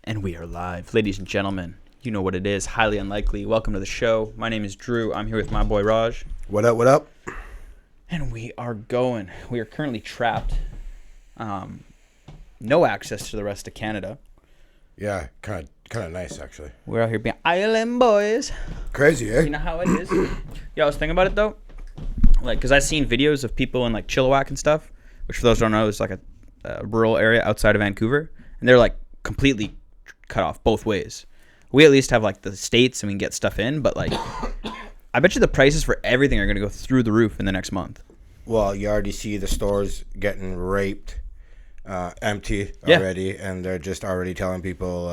And we are live. Ladies and gentlemen, you know what it is. Highly unlikely. Welcome to the show. My name is Drew. I'm here with my boy Raj. What up, what up? And we are going. We are currently trapped. No access to the rest of Canada. Yeah, kind of nice, actually. We're out here being island boys. Crazy, eh? You know how it is? Yeah, I was thinking about it, though. Like, because I've seen videos of people in, like, Chilliwack and stuff, which, for those who don't know, is, like, a rural area outside of Vancouver. And they're, like, completely cut off both ways. We at least have like the states and we can get stuff in, but like I bet you the prices for everything are going to go through the roof in the next month. Well, you already see the stores getting raped, empty already, and they're just already telling people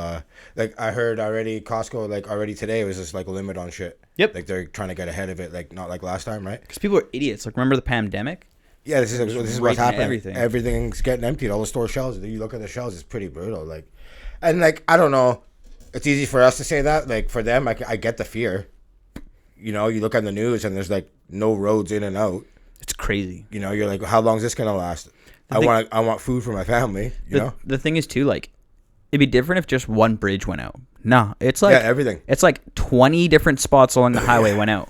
like I heard already Costco like already today was just like a limit on shit. Yep. Like they're trying to get ahead of it, like not like last time, right? Because people are idiots. Like remember the pandemic? Yeah, this is what's happening. Everything. Everything's getting emptied. All the store shelves. You look at the shelves, it's pretty brutal. Like, and like I don't know. It's easy for us to say that. Like, for them, I get the fear. You know, you look on the news and there's, like, no roads in and out. It's crazy. You know, you're like, how long is this going to last? I want food for my family, you know? The thing is, too, like, it'd be different if just one bridge went out. Nah, it's like... Yeah, everything. It's like 20 different spots along the highway went out.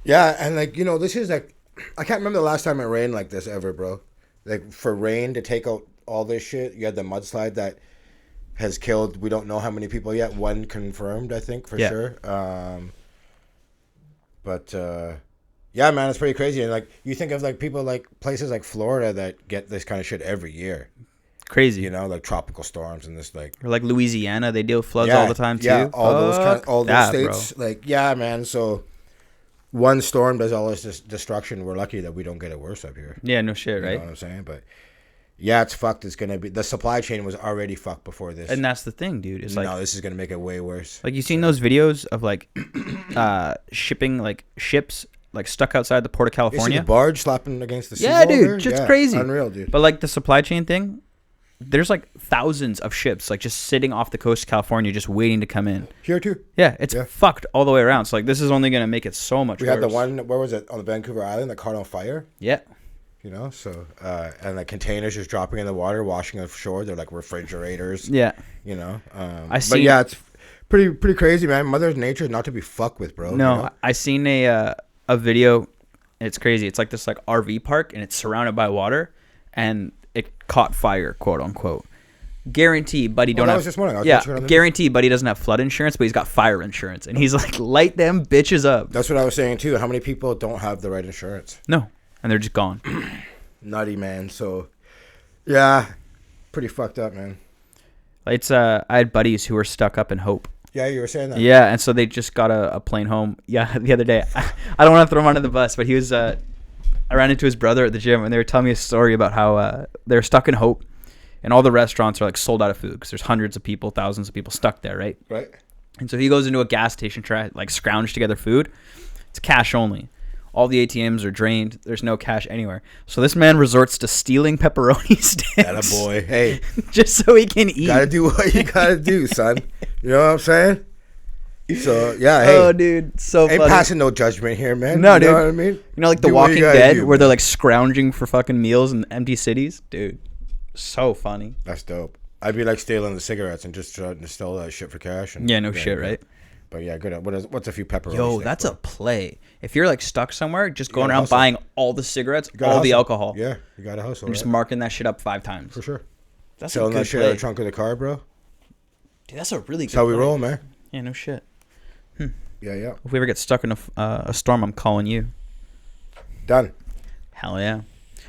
Yeah, and, like, you know, this is, like... I can't remember the last time it rained like this ever, bro. Like, for rain to take out all this shit, you had the mudslide that... has killed, we don't know how many people yet. One confirmed, I think, for sure. But yeah, man, it's pretty crazy. And like, you think of like people like places like Florida that get this kind of shit every year. Crazy. You know, like tropical storms and this like. Or like Louisiana, they deal with floods all the time too. Yeah, all those states. Bro. Like, yeah, man. So one storm does all this destruction. We're lucky that we don't get it worse up here. Yeah, no shit, right? You know what I'm saying? But. Yeah, it's fucked. It's going to be... The supply chain was already fucked before this. And that's the thing, dude. It's like... No, this is going to make it way worse. Like, you seen those videos of, like, shipping, like, ships, like, stuck outside the port of California? You see the barge slapping against the sea. Yeah, dude. It's crazy. Unreal, dude. But, like, the supply chain thing, there's, like, thousands of ships, like, just sitting off the coast of California just waiting to come in. Here, too. Yeah, it's fucked all the way around. So, like, this is only going to make it so much worse. We had the one... Where was it? On the Vancouver Island that caught on fire? Yeah. You know, so and like containers just dropping in the water, washing ashore. They're like refrigerators. Yeah, you know. But yeah, it's pretty crazy, man. Mother Nature is not to be fucked with, bro. No, you know? I seen a video. It's crazy. It's like this like RV park, and it's surrounded by water, and it caught fire, quote unquote. Guarantee, buddy, don't have. Guarantee, buddy doesn't have flood insurance, but he's got fire insurance, and he's like, light them bitches up. That's what I was saying too. How many people don't have the right insurance? No. And they're just gone. Nutty, man. So, yeah, pretty fucked up, man. It's I had buddies who were stuck up in Hope. Yeah, you were saying that. Yeah, and so they just got a plane home. Yeah, the other day. I don't want to throw him under the bus, but he was. I ran into his brother at the gym, and they were telling me a story about how they're stuck in Hope, and all the restaurants are like sold out of food because there's hundreds of people, thousands of people stuck there, right? Right. And so he goes into a gas station, try like scrounge together food. It's cash only. All the ATMs are drained. There's no cash anywhere. So this man resorts to stealing pepperoni sticks. Attaboy. Hey. Just so he can eat. Gotta do what you gotta do, son. You know what I'm saying? So, yeah, hey. Oh, dude. So ain't funny. Passing no judgment here, man. No, you dude. You know what I mean? You know, like The Walking Dead, where they're, like, scrounging for fucking meals in empty cities? Dude. So funny. That's dope. I'd be, like, stealing the cigarettes and just trying to steal that shit for cash. And, yeah, no shit, right? But yeah, good. What's a few pepperonis? Yo, that's a play. If you're like stuck somewhere, just going around buying all the cigarettes, all the alcohol. Yeah, you got to hustle. And just marking that shit up 5 times. For sure. That's selling a good that shit play. out of the trunk of the car, bro. Dude, that's a really good That's how we play. roll, man. Yeah, no shit. Yeah. If we ever get stuck in a storm, I'm calling you. Done. Hell yeah.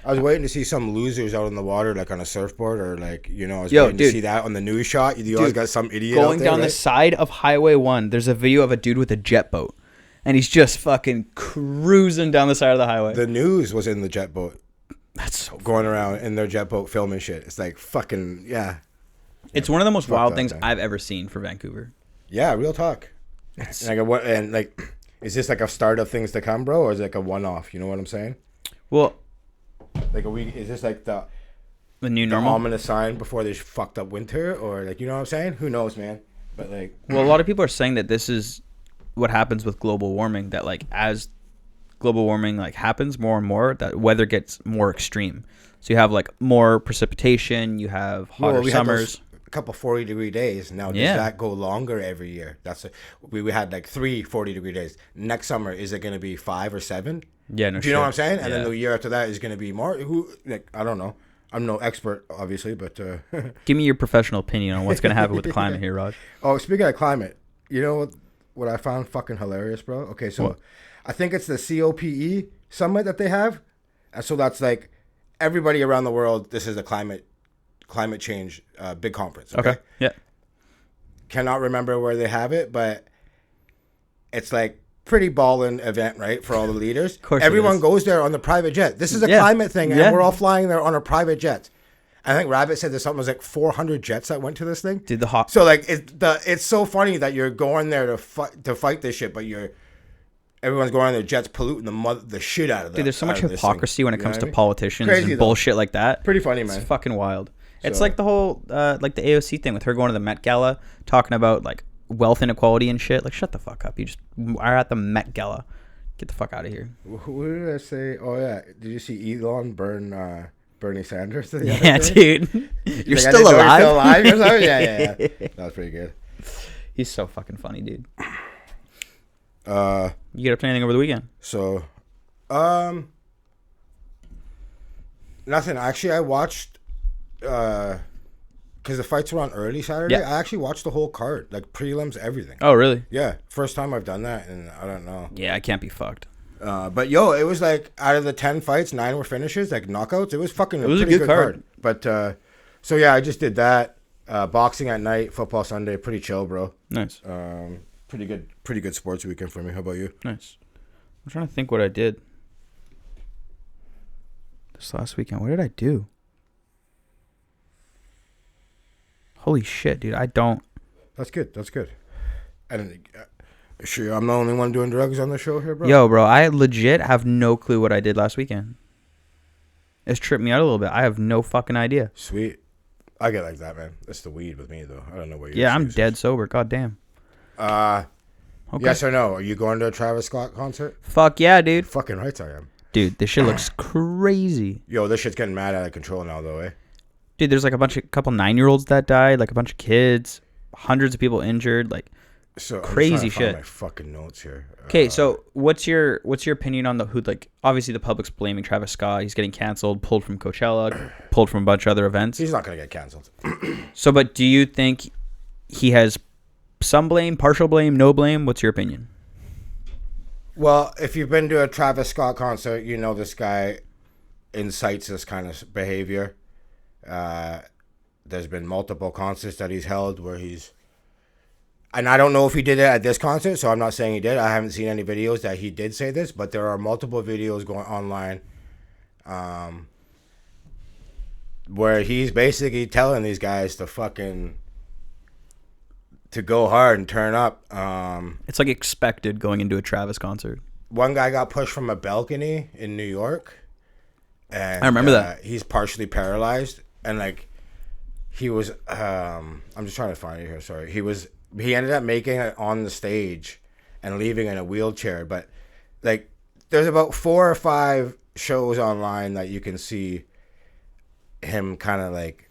I was waiting to see some losers out on the water, like on a surfboard, or like, you know, I was waiting to see that on the news shot. You always got some idiot going out there, down the side of Highway 1. There's a video of a dude with a jet boat, and he's just fucking cruising down the side of the highway. The news was in the jet boat. That's so going around in their jet boat filming shit. It's like fucking, yeah. It's one of the most wild things I've ever seen for Vancouver. Yeah, real talk. And like, is this like a start of things to come, bro, or is it like a one-off? You know what I'm saying? Well, like a week. Is this like the new normal? Ominous sign before this fucked up winter, or like, you know what I'm saying? Who knows, man? But like, well, a lot of people are saying that this is what happens with global warming. That like as global warming like happens more and more, that weather gets more extreme. So you have like more precipitation. You have hotter summers. a couple 40-degree days. Now, does that go longer every year? We had like 3 40-degree days. Next summer, is it going to be 5 or 7? Yeah, no. Do you know what I'm saying? And then the year after that is going to be more. I don't know. I'm no expert, obviously, but give me your professional opinion on what's going to happen with the climate here, Raj. Oh, speaking of climate, you know what I found fucking hilarious, bro? Okay, so I think it's the COPE summit that they have, and so that's like everybody around the world. This is a climate change big conference. Okay. Yeah. Cannot remember where they have it, but it's like pretty ballin' event, right, for all the leaders. Of course, everyone goes there on the private jet. This is a climate thing, and we're all flying there on our private jets. I think Rabbit said there's something was like 400 jets that went to this thing. Dude, so like it's so funny that you're going there to fight this shit, but everyone's going on their jets, polluting the shit out of them. Dude, there's so much hypocrisy when it comes to politicians and bullshit like that. Pretty funny, man. It's fucking wild. It's like the whole like the AOC thing with her going to the Met Gala talking about like wealth inequality and shit. Like, shut the fuck up. You just are at the Met Gala. Get the fuck out of here. What did I say? Oh yeah, did you see Elon burn Bernie Sanders? Yeah, dude. You're still alive. Still alive or something? Yeah. That was pretty good. He's so fucking funny, dude. You get up to anything over the weekend? So, nothing. Actually, I watched because the fights were on early Saturday. Yeah. I actually watched the whole card, like prelims, everything. Oh, really? Yeah, first time I've done that, and I don't know. Yeah, I can't be fucked. But yo, it was like out of the 10 fights, 9 were finishes, like knockouts. It was fucking. It was a good card. But so yeah, I just did that. Boxing at night, football Sunday, pretty chill, bro. Nice. Pretty good sports weekend for me. How about you? Nice. I'm trying to think what I did this last weekend. What did I do? Holy shit, dude! I don't. That's good. And sure, I'm the only one doing drugs on the show here, bro. Yo, bro, I legit have no clue what I did last weekend. It's tripped me out a little bit. I have no fucking idea. Sweet. I get like that, man. That's the weed with me, though. I don't know what you're. Yeah, I'm dead sober. God damn. Okay. Yes or no? Are you going to a Travis Scott concert? Fuck yeah, dude. Fucking rights I am. Dude, this shit looks crazy. Yo, this shit's getting mad out of control now, though, eh? Dude, there's like couple 9-year-olds that died, like a bunch of kids, hundreds of people injured, like crazy shit. My fucking notes here. Okay, so what's your opinion on who, like, obviously the public's blaming Travis Scott. He's getting canceled, pulled from Coachella, pulled from a bunch of other events. He's not gonna get canceled. So, but do you think he has some blame, partial blame, no blame? What's your opinion? Well, if you've been to a Travis Scott concert, you know this guy incites this kind of behavior. There's been multiple concerts that he's held where and I don't know if he did it at this concert, so I'm not saying he did. I haven't seen any videos that he did say this, but there are multiple videos going online where he's basically telling these guys to go hard and turn up. It's like expected going into a Travis concert. One guy got pushed from a balcony in New York. And, I remember that. He's partially paralyzed. And, like, he was... I'm just trying to find it here, sorry. He ended up making it on the stage and leaving in a wheelchair. But, like, there's about 4 or 5 shows online that you can see him kind of, like...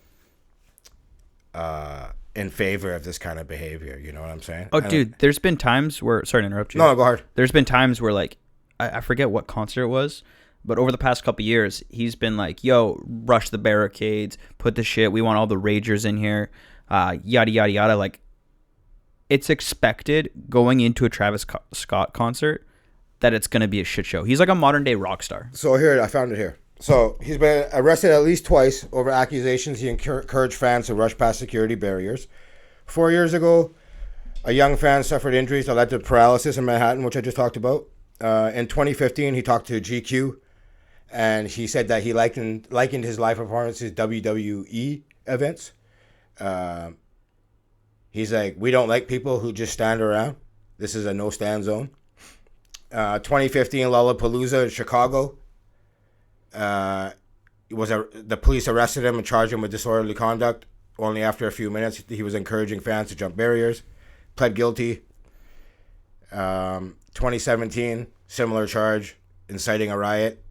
in favor of this kind of behavior, you know what I'm saying? Oh, dude, there's been times where... Sorry to interrupt you. No, go ahead. There's been times where, like, I forget what concert it was, but over the past couple years, he's been like, yo, rush the barricades, put the shit, we want all the ragers in here, yada, yada, yada. Like, it's expected going into a Travis Scott concert that it's going to be a shit show. He's like a modern-day rock star. So here, I found it here. So he's been arrested at least twice over accusations he encouraged fans to rush past security barriers. 4 years ago, a young fan suffered injuries that led to paralysis in Manhattan, which I just talked about. In 2015, he talked to GQ, and he said that he likened his live performances to WWE events. He's like, we don't like people who just stand around. This is a no-stand zone. 2015, Lollapalooza in Chicago. The police arrested him and charged him with disorderly conduct. Only after a few minutes, he was encouraging fans to jump barriers. Pled guilty. 2017, similar charge, inciting a riot.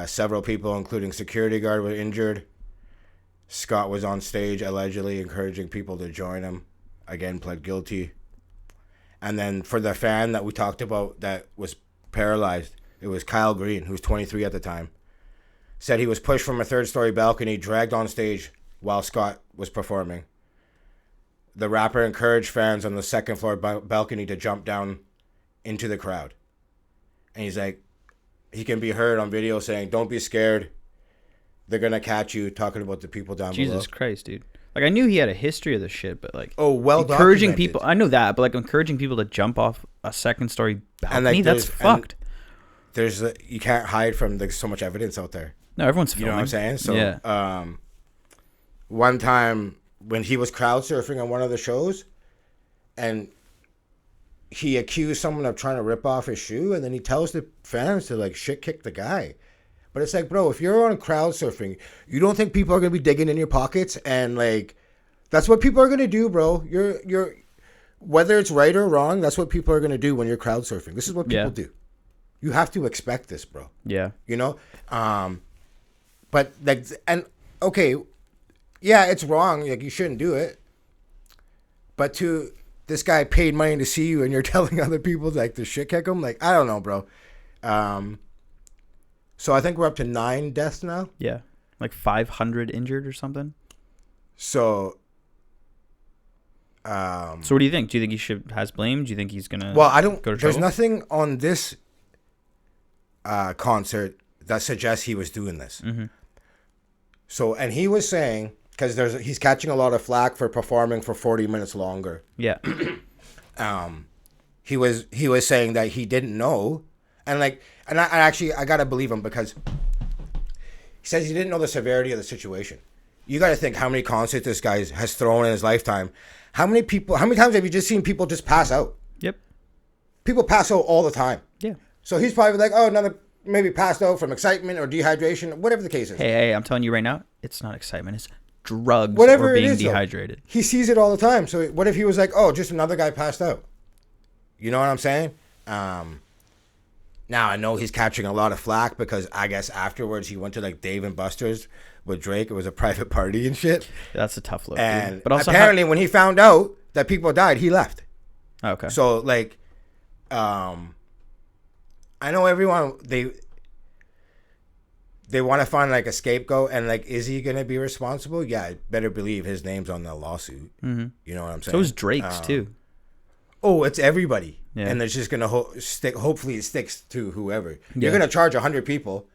Several people, including security guard, were injured. Scott was on stage allegedly encouraging people to join him. Again, pled guilty. And then for the fan that we talked about that was paralyzed, it was Kyle Green, who was 23 at the time. Said he was pushed from a third-story balcony, dragged on stage while Scott was performing. The rapper encouraged fans on the second-floor balcony to jump down into the crowd. And he's like, he can be heard on video saying, "Don't be scared. They're going to catch you," talking about the people down below. Jesus Christ, dude. Like, I knew he had a history of this shit, but, like... Oh, well encouraging documented. people... I know that, but, like, encouraging people to jump off a second-story balcony, And, like, that's fucked. You can't hide from there's so much evidence out there. No, everyone's filming. You know what I'm saying? So, yeah. One time when he was crowd surfing on one of the shows, and he accused someone of trying to rip off his shoe, and then he tells the fans to, like, shit kick the guy. But it's like, bro, if you're on crowd surfing, you don't think people are gonna be digging in your pockets, and like, that's what people are gonna do, bro. You're whether it's right or wrong, that's what people are gonna do when you're crowd surfing. This is what people do. You have to expect this, bro. Yeah. You know, but like, and okay, yeah, it's wrong. Like, you shouldn't do it. But to this guy paid money to see you, and you're telling other people like to shit kick him. Like, I don't know, bro. So I think we're up to 9 deaths now. Yeah. Like 500 injured or something. So what do you think? Do you think he has blame? Do you think he's gonna I don't go to there's trouble? nothing on this concert that suggests he was doing this. Mm-hmm. So, and he was saying, because he's catching a lot of flack for performing for 40 minutes longer. Yeah. He was saying that he didn't know. And like, and I gotta believe him, because he says he didn't know the severity of the situation. You gotta think how many concerts this guy has thrown in his lifetime. How many times have you just seen people just pass out? Yep. People pass out all the time. Yeah. So he's probably like, oh, another maybe passed out from excitement or dehydration, whatever the case is. Hey, I'm telling you right now, it's not excitement. It's drugs Whatever or being it is, dehydrated. Though, he sees it all the time. So what if he was like, oh, just another guy passed out? You know what I'm saying? Now, I know he's catching a lot of flack because I guess afterwards he went to like Dave and Buster's with Drake. It was a private party and shit. That's a tough look. And dude. But also apparently when he found out that people died, he left. Okay. So like, I know everyone, they want to find like a scapegoat, and like, is he going to be responsible? Yeah, I better believe his name's on the lawsuit. Mm-hmm. You know what I'm saying? So is Drake's too. Oh, it's everybody. Yeah. And it's just going to stick. Hopefully it sticks to whoever. Yeah. You're going to charge 100 people.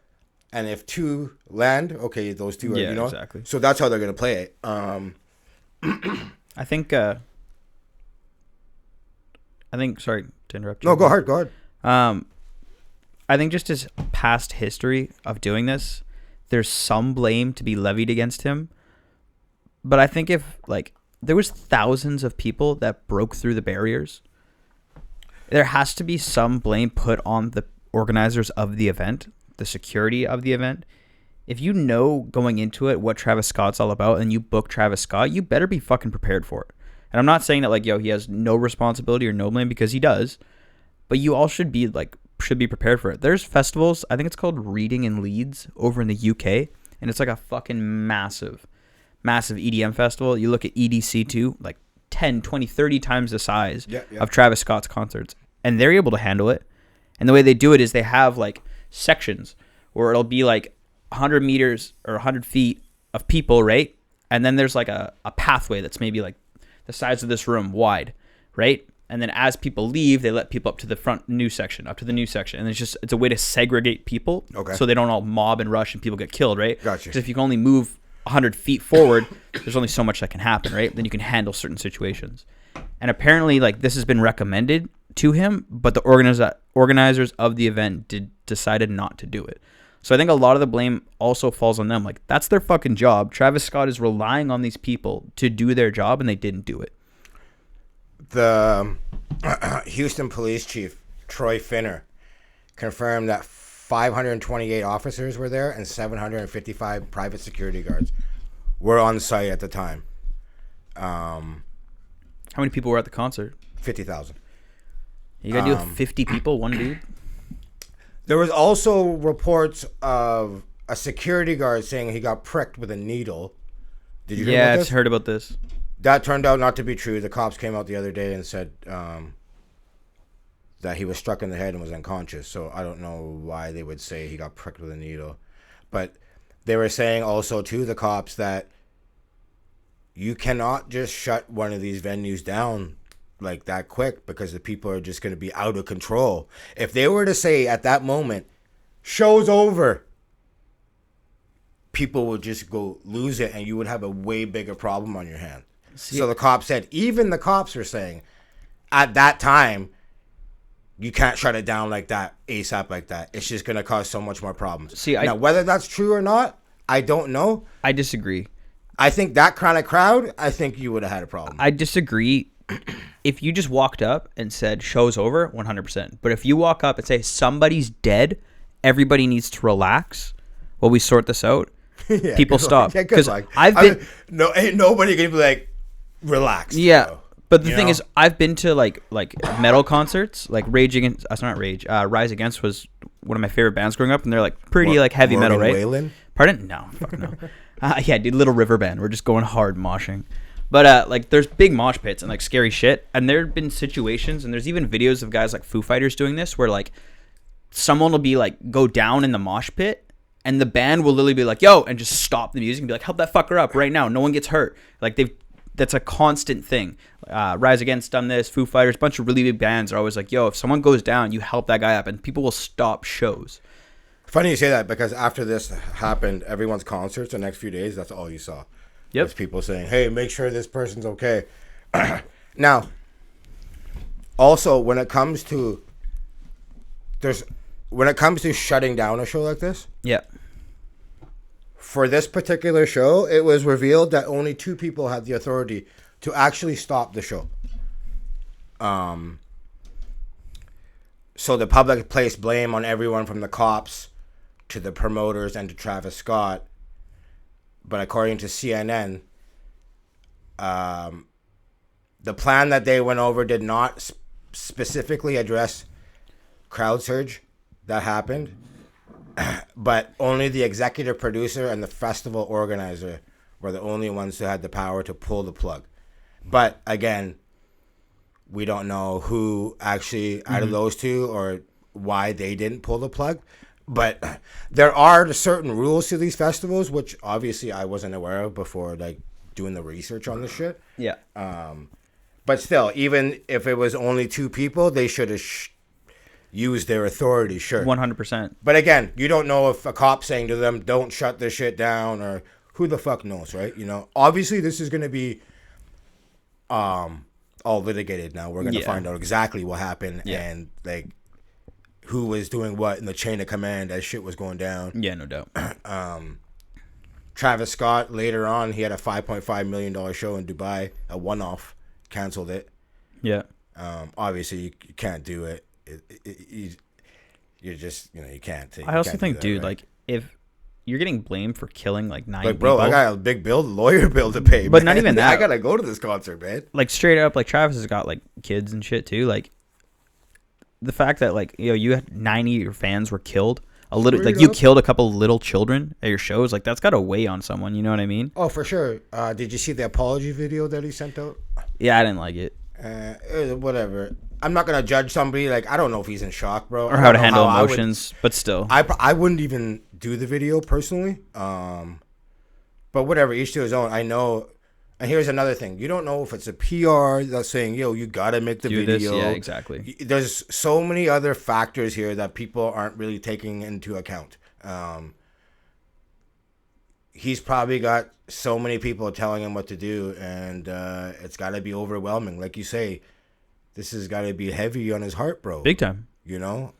And if 2 land, okay, those 2 are, Yeah, you know. exactly. So that's how they're going to play it. I think, sorry to interrupt you. No, go ahead. I think just his past history of doing this, there's some blame to be levied against him. But I think if, like, there was thousands of people that broke through the barriers, there has to be some blame put on the organizers of the event, the security of the event. If you know going into it what Travis Scott's all about and you book Travis Scott, you better be fucking prepared for it. And I'm not saying that, like, he has no responsibility or no blame, because he does. But you all should be prepared for it. There's festivals, I think it's called Reading in Leeds over in the UK, and it's like a fucking massive EDM festival. You look at EDC2, like 10, 20, 30 times the size of Travis Scott's concerts, and they're able to handle it. And the way they do it is they have like sections where it'll be like 100 meters or 100 feet of people, right? And then there's like a pathway that's maybe like the size of this room wide, right? And then as people leave, they let people up to the new section. And it's a way to segregate people. Okay. So they don't all mob and rush and people get killed, right? Gotcha. Because if you can only move 100 feet forward, there's only so much that can happen, right? Then you can handle certain situations. And apparently, like, this has been recommended to him, but the organizers of the event decided not to do it. So I think a lot of the blame also falls on them. Like, that's their fucking job. Travis Scott is relying on these people to do their job, and they didn't do it. The Houston police chief, Troy Finner, confirmed that 528 officers were there and 755 private security guards were on site at the time. How many people were at the concert? 50,000. You gotta deal with 50 people, one dude? There was also reports of a security guard saying he got pricked with a needle Did you hear Yeah, about I've this? heard about this. That turned out not to be true. The cops came out the other day and said that he was struck in the head and was unconscious. So I don't know why they would say he got pricked with a needle. But they were saying also to the cops that you cannot just shut one of these venues down like that quick because the people are just going to be out of control. If they were to say at that moment, show's over, people would just go lose it and you would have a way bigger problem on your hand. So the cops said, even the cops were saying at that time, you can't shut it down like that, ASAP like that. It's just going to cause so much more problems. Now, whether that's true or not, I don't know. I disagree. I think that kind of crowd, I think you would have had a problem. I disagree. If you just walked up and said, show's over, 100%. But if you walk up and say, somebody's dead, everybody needs to relax while we sort this out, yeah, people stop. Because ain't nobody going to be like, relax. Yeah. Bro. But the thing is, I've been to like metal concerts, like Rage Against. That's not Rage. Rise Against was one of my favorite bands growing up, and they're like pretty like heavy metal, right? Whalen? Pardon? No, fuck no. Yeah, dude, Little River Band. We're just going hard moshing. But like, there's big mosh pits and like scary shit. And there have been situations, and there's even videos of guys like Foo Fighters doing this, where like someone will be like go down in the mosh pit, and the band will literally be like, "Yo," and just stop the music and be like, "Help that fucker up right now. No one gets hurt." Like that's a constant thing. Rise Against done this. Foo Fighters, a bunch of really big bands are always like, "Yo, if someone goes down, you help that guy up," and people will stop shows. Funny you say that because after this happened, everyone's concerts the next few days, that's all you saw. Yep. Was people saying, "Hey, make sure this person's okay." Now, also when it comes to shutting down a show like this, Yeah. for this particular show, it was revealed that only 2 people had the authority to actually stop the show. So the public placed blame on everyone from the cops to the promoters and to Travis Scott. But according to CNN, the plan that they went over did not specifically address crowd surge that happened. But only the executive producer and the festival organizer were the only ones who had the power to pull the plug. But again, we don't know who actually out of those 2 or why they didn't pull the plug. But there are certain rules to these festivals, which obviously I wasn't aware of before like doing the research on this shit. Yeah. But still, even if it was only 2 people, they should have use their authority, sure. 100%. But again, you don't know if a cop's saying to them, don't shut this shit down, or who the fuck knows, right? You know, obviously this is going to be all litigated now. We're going to find out exactly what happened and like who was doing what in the chain of command as shit was going down. Yeah, no doubt. Travis Scott, later on, he had a $5.5 million show in Dubai, a one-off, canceled it. Yeah. Obviously, you can't do it. You're just, you can't. I also think, dude, right? Like, if you're getting blamed for killing like 9 like, bro, people, I got a big lawyer bill to pay. But man. not even that. I gotta go to this concert, man. Like, straight up, like Travis has got like kids and shit too. Like, the fact that like you had 90 of your fans were killed. A little like you killed a couple little children at your shows. Like, that's got to weigh on someone. You know what I mean? Oh, for sure. Did you see the apology video that he sent out? Yeah, I didn't like it. Whatever. I'm not gonna judge somebody. Like, I don't know if he's in shock, bro, or how to handle emotions. But still, I wouldn't even do the video personally. But whatever, each to his own. I know. And here's another thing: you don't know if it's a PR that's saying, "Yo, you gotta make the video." This. Yeah, exactly. There's so many other factors here that people aren't really taking into account. He's probably got so many people telling him what to do, and it's got to be overwhelming. Like you say, this has got to be heavy on his heart, bro. Big time. You know?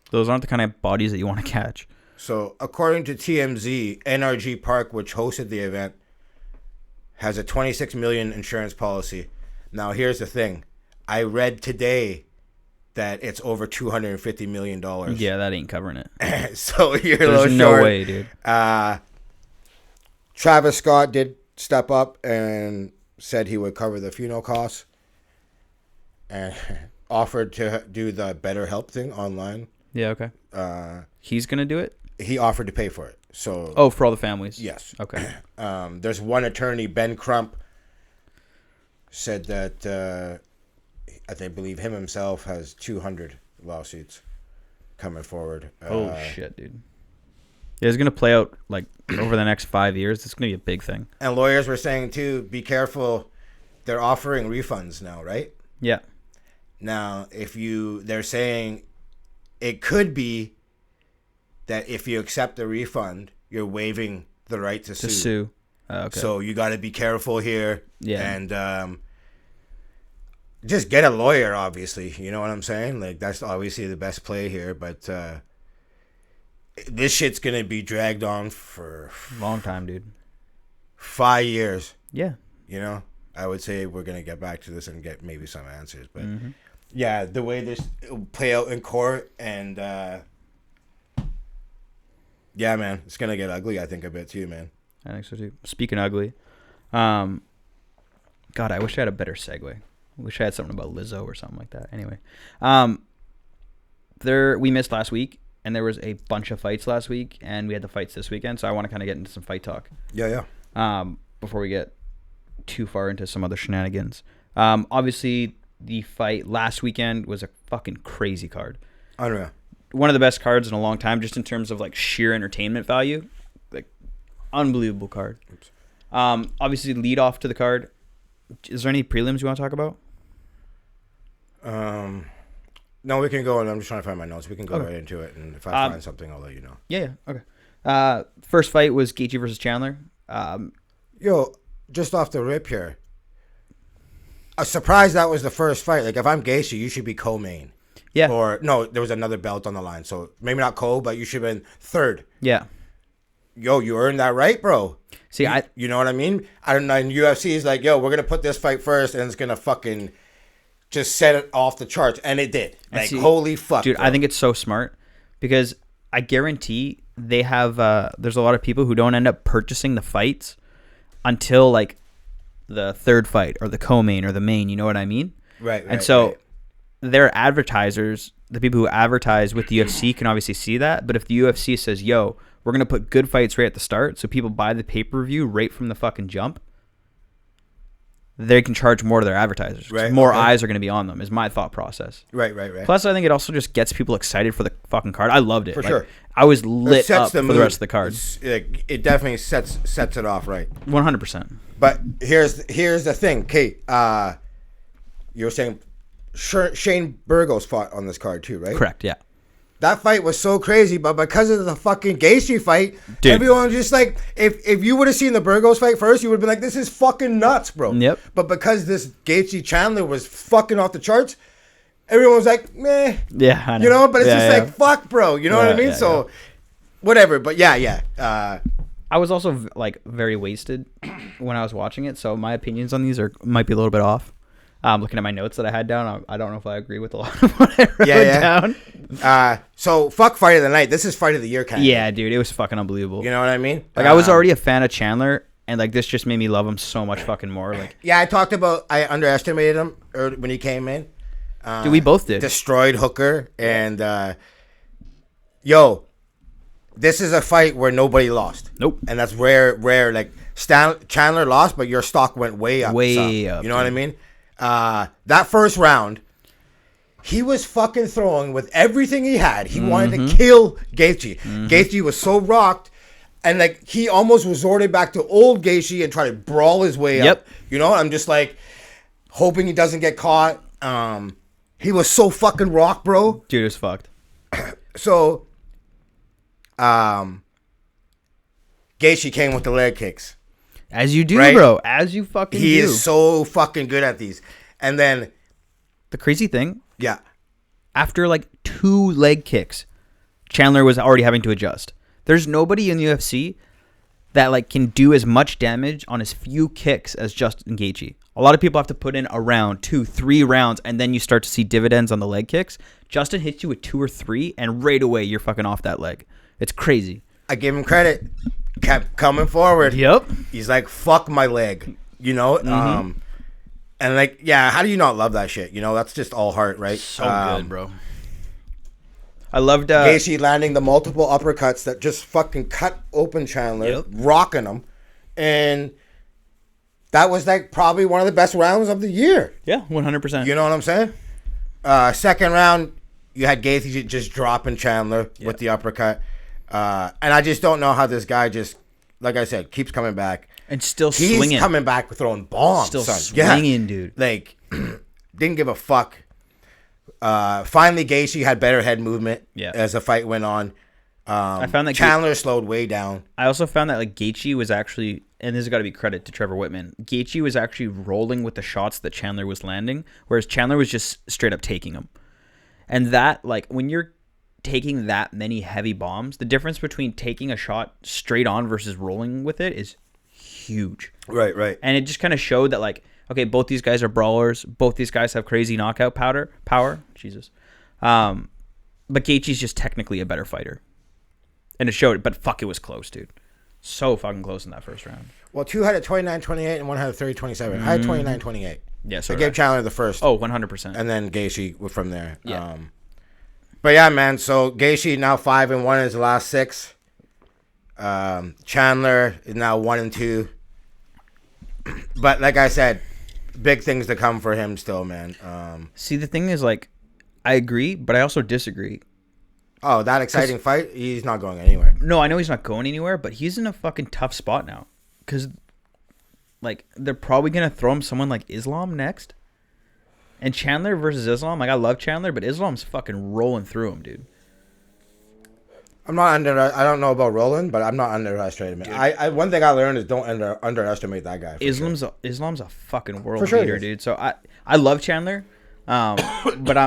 Those aren't the kind of bodies that you want to catch. So, according to TMZ, NRG Park, which hosted the event, has a $26 million insurance policy. Now, here's the thing. I read today that it's over $250 million. Yeah, that ain't covering it. So, you're There's a little no short. way, dude. Travis Scott did step up and said he would cover the funeral costs and offered to do the BetterHelp thing online. Yeah, okay. He's going to do it? He offered to pay for it. So for all the families. yes. Okay. There's one attorney, Ben Crump, said that I believe him himself has 200 lawsuits coming forward. Oh shit, dude. Yeah, it's gonna play out like over the next 5 years. It's gonna be a big thing. And lawyers were saying too, be careful. They're offering refunds now, right? Yeah. Now, they're saying it could be that if you accept the refund, you're waiving the right to sue. Okay. So you got to be careful here. Yeah. And just get a lawyer, obviously. You know what I'm saying? Like, that's obviously the best play here. But this shit's going to be dragged on for long time, dude. 5 years. Yeah. You know? I would say we're going to get back to this and get maybe some answers. But, yeah, the way this will play out in court and... yeah, man. It's going to get ugly, I think, a bit too, man. I think so, too. Speaking ugly, God, I wish I had a better segue. I wish I had something about Lizzo or something like that. Anyway, we missed last week, and there was a bunch of fights last week, and we had the fights this weekend, so I want to kind of get into some fight talk. Yeah. Before we get too far into some other shenanigans. Obviously, the fight last weekend was a fucking crazy card. Unreal. One of the best cards in a long time, just in terms of like sheer entertainment value. Like, unbelievable card. Oops. Obviously, lead off to the card. Is there any prelims you want to talk about? No, we can go, and I'm just trying to find my notes. We can go right into it, and if I find something, I'll let you know. Yeah. Okay. First fight was Gaethje versus Chandler. Yo, just off the rip here, a surprise that was the first fight. Like, if I'm Gaethje, you should be co-main. Yeah. Or, no, there was another belt on the line. So, maybe not co, but you should have been third. Yeah. Yo, you earned that right, bro. See, you know what I mean? I don't know. And UFC is like, yo, we're going to put this fight first, and it's going to fucking just set it off the charts. And it did. Like, holy fuck. Dude, bro. I think it's so smart because I guarantee they have, there's a lot of people who don't end up purchasing the fights until, like, the third fight or the co-main or the main. You know what I mean? Right. And so their advertisers, the people who advertise with the UFC can obviously see that. But if the UFC says, yo, we're going to put good fights right at the start so people buy the pay-per-view right from the fucking jump, they can charge more to their advertisers. Right. More eyes are going to be on them is my thought process. Right. Plus, I think it also just gets people excited for the fucking card. I loved it. For sure. I was lit up for mood. the rest of the card. It definitely sets it off right. 100%. But here's the thing. Okay, you were saying Shane Burgos fought on this card too, right? Correct, yeah. That fight was so crazy, but because of the fucking Gaethje fight, dude, everyone was just like, if you would have seen the Burgos fight first, you would have been like, this is fucking nuts, bro. Yep. But because this Gaethje Chandler was fucking off the charts, everyone was like, meh. Yeah, I know. You know, but it's like, fuck, bro. You know what I mean? So, whatever. But yeah. I was also like very wasted when I was watching it, so my opinions on these might be a little bit off. Looking at my notes that I had down, I don't know if I agree with a lot of what I wrote down. So fuck fight of the night. This is fight of the year kind of. Yeah, dude, it was fucking unbelievable. You know what I mean? Like, I was already a fan of Chandler, and like this just made me love him so much fucking more. Like, yeah, I underestimated him when he came in. Dude, we both did. Destroyed Hooker, and yo, this is a fight where nobody lost. Nope. And that's rare. Like, Chandler lost, but your stock went way up. Way up. You know what I mean? That first round, he was fucking throwing with everything he had. He wanted to kill Gaethje. Gaethje was so rocked, and like he almost resorted back to old Gaethje and tried to brawl his way up. You know, I'm just like hoping he doesn't get caught. He was so fucking rocked, bro. Dude, it was fucked. So, Gaethje came with the leg kicks. As you do, right? Bro. As you fucking do. He is so fucking good at these. And then the crazy thing, yeah, after like 2 leg kicks, Chandler was already having to adjust. There's nobody in the UFC that like can do as much damage on as few kicks as Justin Gaethje. A lot of people have to put in a round, 2, 3 rounds, and then you start to see dividends on the leg kicks. Justin hits you with 2 or 3, and right away you're fucking off that leg. It's crazy. I give him credit. Kept coming forward. Yep. He's like, fuck my leg. You know? And like, yeah, how do you not love that shit? You know, that's just all heart, right? So good, bro. I loved Gaethje landing the multiple uppercuts that just fucking cut open Chandler, rocking him, and that was like probably one of the best rounds of the year. Yeah, 100%. You know what I'm saying? Second round, you had Gaethje just dropping Chandler with the uppercut, and I just don't know how this guy just, like I said, keeps coming back and still He's swinging. coming back throwing bombs. Still son. swinging, dude. Like, didn't give a fuck. Finally, Gaethje had better head movement as the fight went on. I found that Chandler slowed way down. I also found that like Gaethje was actually, and this has got to be credit to Trevor Whitman, Gaethje was actually rolling with the shots that Chandler was landing, whereas Chandler was just straight up taking them. And that, like, when you're taking that many heavy bombs, the difference between taking a shot straight on versus rolling with it is huge. Right. And it just kind of showed that, like, okay, both these guys are brawlers. Both these guys have crazy knockout power. Jesus. But Gaethje's just technically a better fighter. And it showed it. But fuck, it was close, dude. So fucking close in that first round. Well, two had a 29-28 and one had a 30-27. I had 29-28. Yeah, so I gave Chandler the first. Oh, 100%. And then Gaethje from there. Yeah. But yeah, man. So Gaethje now 5-1 in his last 6. Chandler is now 1-2. But like I said, big things to come for him still, man. See, the thing is, like, I agree, but I also disagree. Oh, that exciting fight? He's not going anywhere. No, I know he's not going anywhere, but he's in a fucking tough spot now. Because, like, they're probably going to throw him someone like Islam next. And Chandler versus Islam, like, I love Chandler, but Islam's fucking rolling through him, dude. I don't know about Roland, but I'm not underestimating him. One thing I learned is don't underestimate that guy. Islam's a fucking world beater, dude. So I love Chandler, but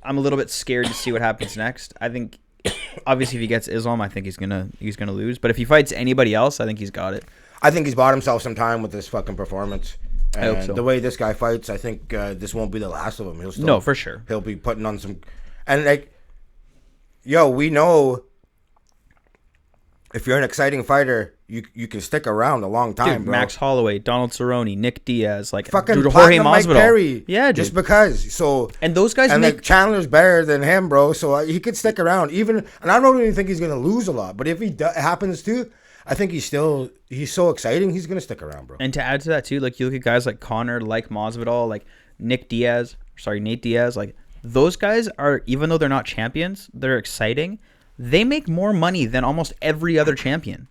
I'm a little bit scared to see what happens next. I think obviously if he gets Islam, I think he's gonna lose. But if he fights anybody else, I think he's got it. I think he's bought himself some time with this fucking performance. And I hope so. The way this guy fights, I think this won't be the last of him. No, for sure. He'll be putting on some, and like, yo, we know. If you're an exciting fighter, you can stick around a long time, dude, bro. Max Holloway, Donald Cerrone, Nick Diaz, like fucking Jorge Platinum Mike Masvidal. Perry. Yeah, dude. Just because. So and those guys and make like Chandler's better than him, bro. So he could stick around even. And I don't even think he's gonna lose a lot. But if he happens to, I think he's so exciting. He's gonna stick around, bro. And to add to that too, like you look at guys like Connor, like Masvidal, like Nate Diaz. Like those guys are, even though they're not champions, they're exciting. They make more money than almost every other champion.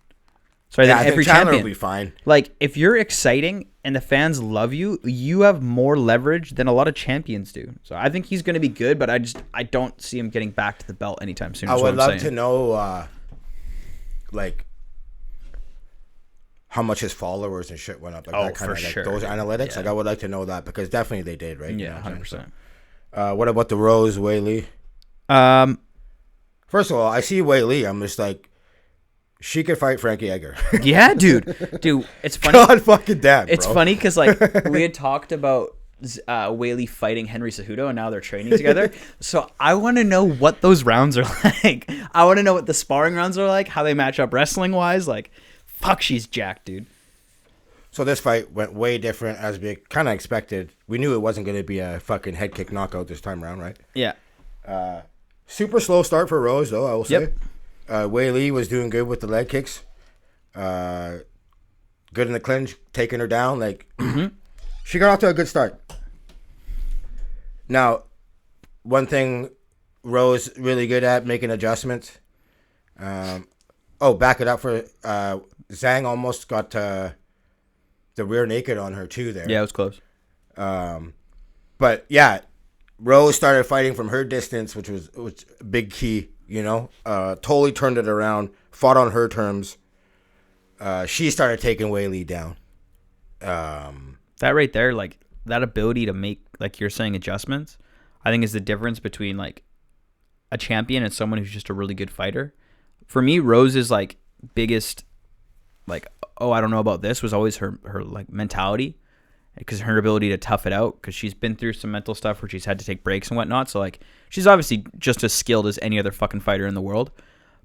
Sorry, yeah, than I every think Chandler champion will be fine. Like if you're exciting and the fans love you, you have more leverage than a lot of champions do. So I think he's going to be good, but I don't see him getting back to the belt anytime soon. I would love to know, like, how much his followers and shit went up. Like that kind of sure. Those analytics. Yeah. Like I would like to know that because definitely they did, right? Yeah, 100%. What about the Rose Weili? First of all, I see Weili. I'm just like, she could fight Frankie Edgar. Yeah, dude, it's funny. God fucking damn, bro. It's funny because like we had talked about Weili fighting Henry Cejudo, and now they're training together. So I want to know what those rounds are like. I want to know what the sparring rounds are like, how they match up wrestling wise. Like, fuck, she's jacked, dude. So this fight went way different as we kind of expected. We knew it wasn't going to be a fucking head kick knockout this time around, right? Yeah. Super slow start for Rose, though, I will say. Yep. Weili was doing good with the leg kicks. Good in the clinch, taking her down. Like, she got off to a good start. Now, one thing Rose really good at, making adjustments. Back it up for Zang almost got the rear naked on her, too, there. Yeah, it was close. But, yeah, Rose started fighting from her distance, which was a big key. You know, totally turned it around, fought on her terms. She started taking Weili down. That right there, like that ability to make, like you're saying, adjustments, I think is the difference between like a champion and someone who's just a really good fighter. For me, Rose's like biggest, like, I don't know about this, was always her like mentality. Because her ability to tough it out, because she's been through some mental stuff where she's had to take breaks and whatnot. So, like, she's obviously just as skilled as any other fucking fighter in the world.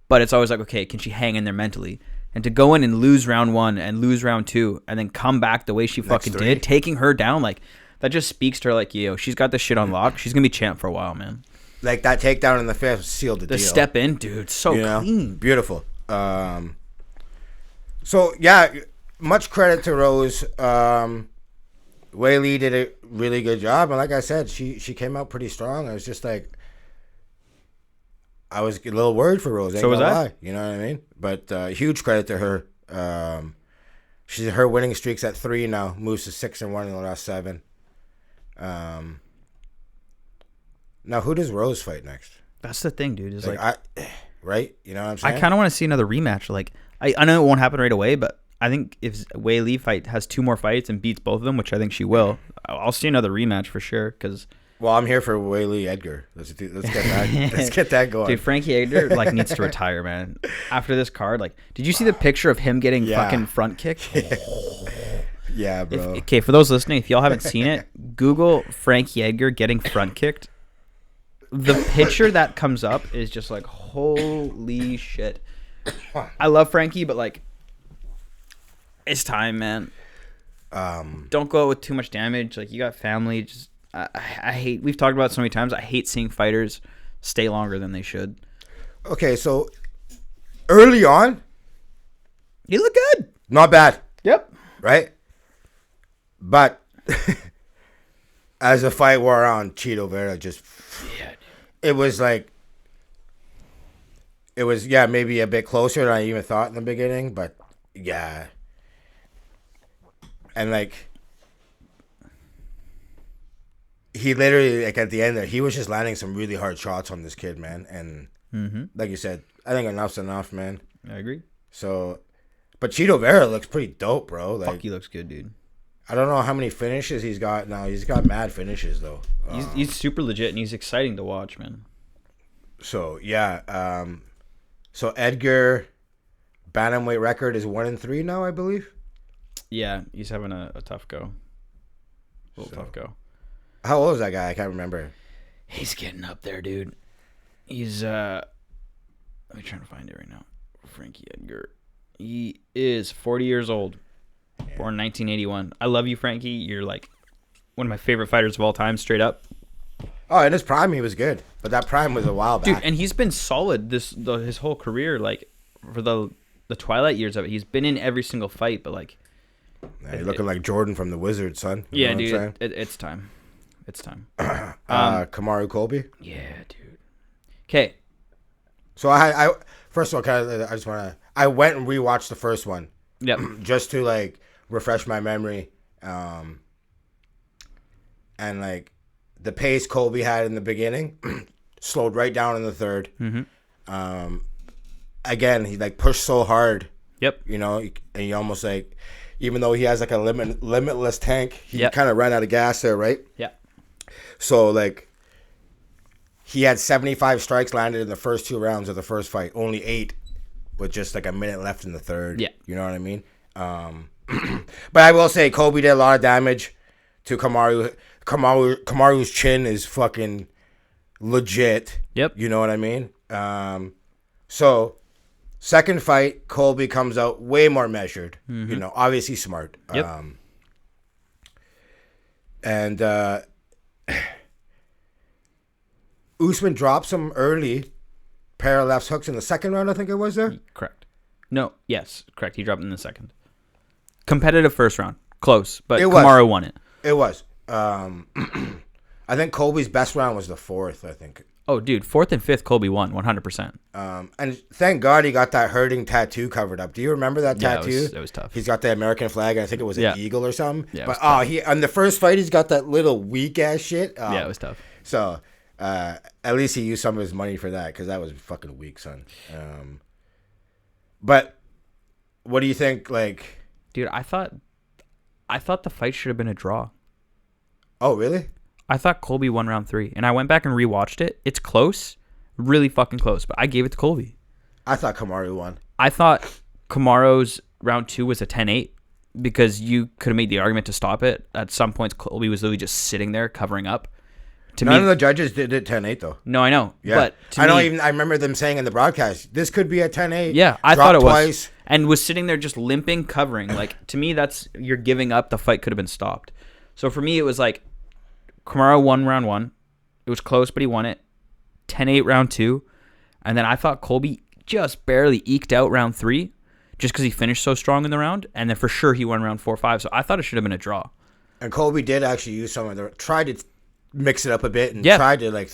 But it's always like, okay, can she hang in there mentally? And to go in and lose round 1 and lose round 2 and then come back the way she fucking did, taking her down, like, that just speaks to her like, yo, she's got this shit on lock. She's going to be champ for a while, man. like that takedown in the 5th sealed the deal. The step in, dude, so clean. Beautiful. So yeah, much credit to Rose. Wei Li did a really good job, and like I said, she came out pretty strong. I was just like, I was a little worried for Rose. So was I. Lie, you know what I mean? But huge credit to her. Her winning streak's at 3 now, moves to 6-1 in the last 7. Now who does Rose fight next? That's the thing, dude. Is right? You know what I'm saying? I kind of want to see another rematch. Like I know it won't happen right away, but I think if Wei Li has 2 more fights and beats both of them, which I think she will, I'll see another rematch for sure. Well, I'm here for Wei Li Edgar. Let's get that. Let's get that going. Dude, Frankie Edgar needs to retire, man. After this card, did you see the picture of him getting fucking front kicked? Yeah, bro. Okay, for those listening, if y'all haven't seen it, Google Frankie Edgar getting front kicked. The picture that comes up is just like, holy shit. I love Frankie, but it's time, man. Don't go out with too much damage. You got family. Just I hate. We've talked about it so many times. I hate seeing fighters stay longer than they should. Okay, so early on, he looked good. Not bad. Yep. Right. But as the fight wore on, Chito Vera just. Yeah. It was maybe a bit closer than I even thought in the beginning, but yeah. And he literally at the end there, he was just landing some really hard shots on this kid, man. And like you said, I think enough's enough, man. I agree. So, but Chito Vera looks pretty dope, bro. Fuck, he looks good, dude. I don't know how many finishes he's got now. He's got mad finishes though. He's super legit and he's exciting to watch, man. So yeah, so Edgar, bantamweight record is 1-3 now, I believe. Yeah, he's having a tough go. Tough go. How old is that guy? I can't remember. He's getting up there, dude. He's let me try to find it right now. Frankie Edgar. He is 40 years old. Born 1981. I love you, Frankie. You're one of my favorite fighters of all time, straight up. Oh, in his prime, he was good, but that prime was a while back. Dude, and he's been solid his whole career. For the twilight years of it, he's been in every single fight. But you're looking like Jordan from the Wizards, son. You know dude, it's time. It's time. Kamaru Colby. Yeah, dude. Okay. So I first of all, I went and rewatched the first one. Yep. Just to refresh my memory, and the pace Colby had in the beginning slowed right down in the third. Mm-hmm. Again, he pushed so hard. Yep. And he almost even though he has a limitless tank, he kind of ran out of gas there, right? Yeah. So he had 75 strikes landed in the first 2 rounds of the first fight, only 8 with just a minute left in the third. Yeah. You know what I mean? But I will say Colby did a lot of damage to Kamaru. Kamaru's chin is fucking legit. Yep. You know what I mean? So second fight, Colby comes out way more measured. Mm-hmm. Obviously smart. Yep. And Usman drops him early. Pair of left hooks in the second round, I think it was there. Correct. No, yes, correct. He dropped in the second. Competitive first round. Close, but Kamaru won it. It was. I think Colby's best round was the 4th, I think. Oh, dude, 4th and 5th, Colby won 100%. And thank God he got that hurting tattoo covered up. Do you remember that tattoo? It was tough. He's got the American flag, and I think it was an eagle or something. Yeah, but on the first fight, he's got that little weak ass shit. Yeah, it was tough. So at least he used some of his money for that, because that was fucking weak, son. But what do you think? Dude, I thought the fight should have been a draw. Oh, really? I thought Colby won round 3, and I went back and rewatched it. It's close, really fucking close, but I gave it to Colby. I thought Kamaru won. I thought Kamaru's round 2 was a 10-8 because you could have made the argument to stop it. At some points, Colby was literally just sitting there covering up. None of the judges did it 10-8 though. No, I know. Yeah. But I remember them saying in the broadcast, this could be a 10-8. Yeah, I thought it twice. was. And was sitting there just limping, covering. To me, that's you're giving up. The fight could have been stopped. So for me, it was Kamaru won round 1. It was close, but he won it. 10-8 round 2, and then I thought Colby just barely eked out round 3 just because he finished so strong in the round, and then for sure he won round 4-5. So I thought it should have been a draw. And Colby did actually use some of the tried to mix it up a bit and tried to like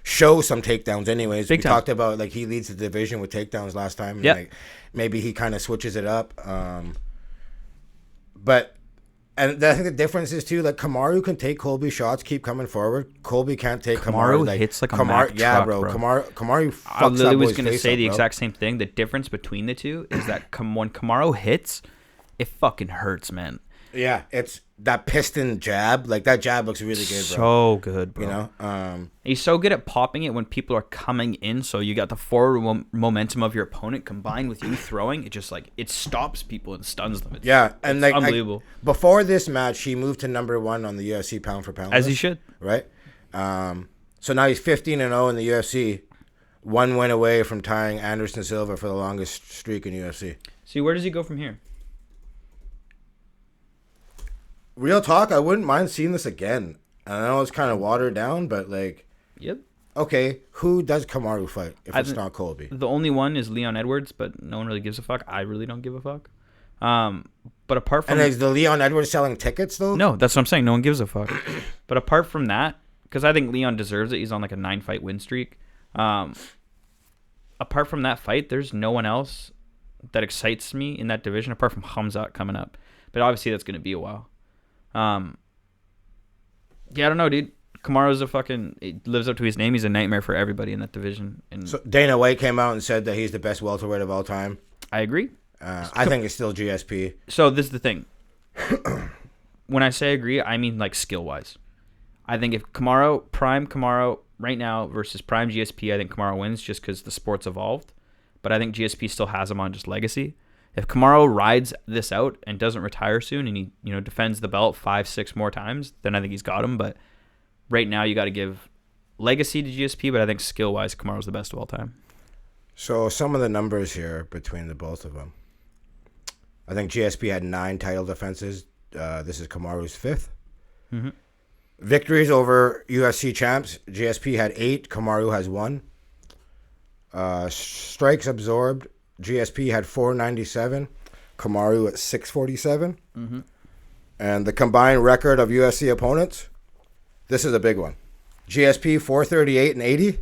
show some takedowns. Anyways, we talked about like he leads the division with takedowns last time. Yeah, like, maybe he kind of switches it up. But. And I think the difference is too, like Kamaru can take Colby shots, keep coming forward. Colby can't take Kamaru. Like, hits like a Mack truck, yeah, bro. Kamaru fucks I literally was going to say the exact same thing. The difference between the two is that when Kamaru hits, it fucking hurts, man. Yeah, it's that piston jab. Like that jab looks really good, bro. So good, bro. You know, he's so good at popping it when people are coming in. So you got the forward momentum of your opponent combined with you throwing. It just like it stops people and stuns them. And like unbelievable. Before this match, he moved to number 1 on the UFC pound for pound. As list, he should, right? So now he's 15-0 in the UFC, 1 win away from tying Anderson Silva for the longest streak in UFC. See, where does he go from here? Real talk, I wouldn't mind seeing this again. I know it's kind of watered down, but like, yep. Okay, who does Kamaru fight if it's not Colby? The only one is Leon Edwards, but no one really gives a fuck. I really don't give a fuck. But apart from... And is the Leon Edwards selling tickets, though? No, that's what I'm saying. No one gives a fuck. But apart from that, because I think Leon deserves it. He's on like a 9-fight win streak. Apart from that fight, there's no one else that excites me in that division apart from Khamzat coming up. But obviously that's going to be a while. Yeah, I don't know, dude. Kamaru's he lives up to his name. He's a nightmare for everybody in that division. And so Dana White came out and said that he's the best welterweight of all time. I agree. I think it's still GSP. So this is the thing. When I say agree, I mean like skill-wise. I think if prime Kamaru right now versus prime GSP, I think Kamaru wins just because the sport's evolved. But I think GSP still has him on just legacy. If Kamaru rides this out and doesn't retire soon and he defends the belt 5-6 more times, then I think he's got him. But right now you got to give legacy to GSP, but I think skill-wise Kamaru's the best of all time. So some of the numbers here between the both of them. I think GSP had 9 title defenses. This is Kamaru's 5th. Mm-hmm. Victories over UFC champs. GSP had 8. Kamaru has 1. Strikes absorbed. GSP had 497, Kamaru at 647. Mm-hmm. And the combined record of UFC opponents, this is a big one. GSP 438 and 80,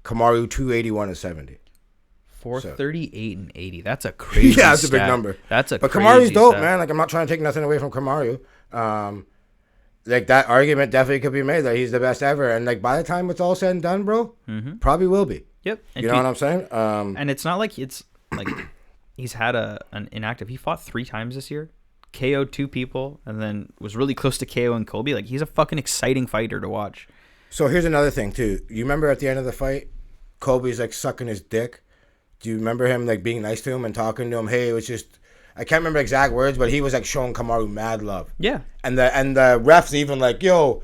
Kamaru 281 and 70. 438 and 80. That's a crazy yeah, that's stat. a big number. But Kamaru's dope, man. Like I'm not trying to take nothing away from Kamaru. Like that argument definitely could be made that he's the best ever. And like by the time it's all said and done, bro, probably will be. Yep. You know what I'm saying? And it's not like it's like he's had an inactive. He fought 3 times this year, KO'd 2 people, and then was really close to KO and Colby. Like he's a fucking exciting fighter to watch. So here's another thing too. You remember at the end of the fight, Colby's like sucking his dick. Do you remember him like being nice to him and talking to him? Hey, it was just I can't remember exact words, but he was like showing Kamaru mad love. Yeah. And the refs even like, yo,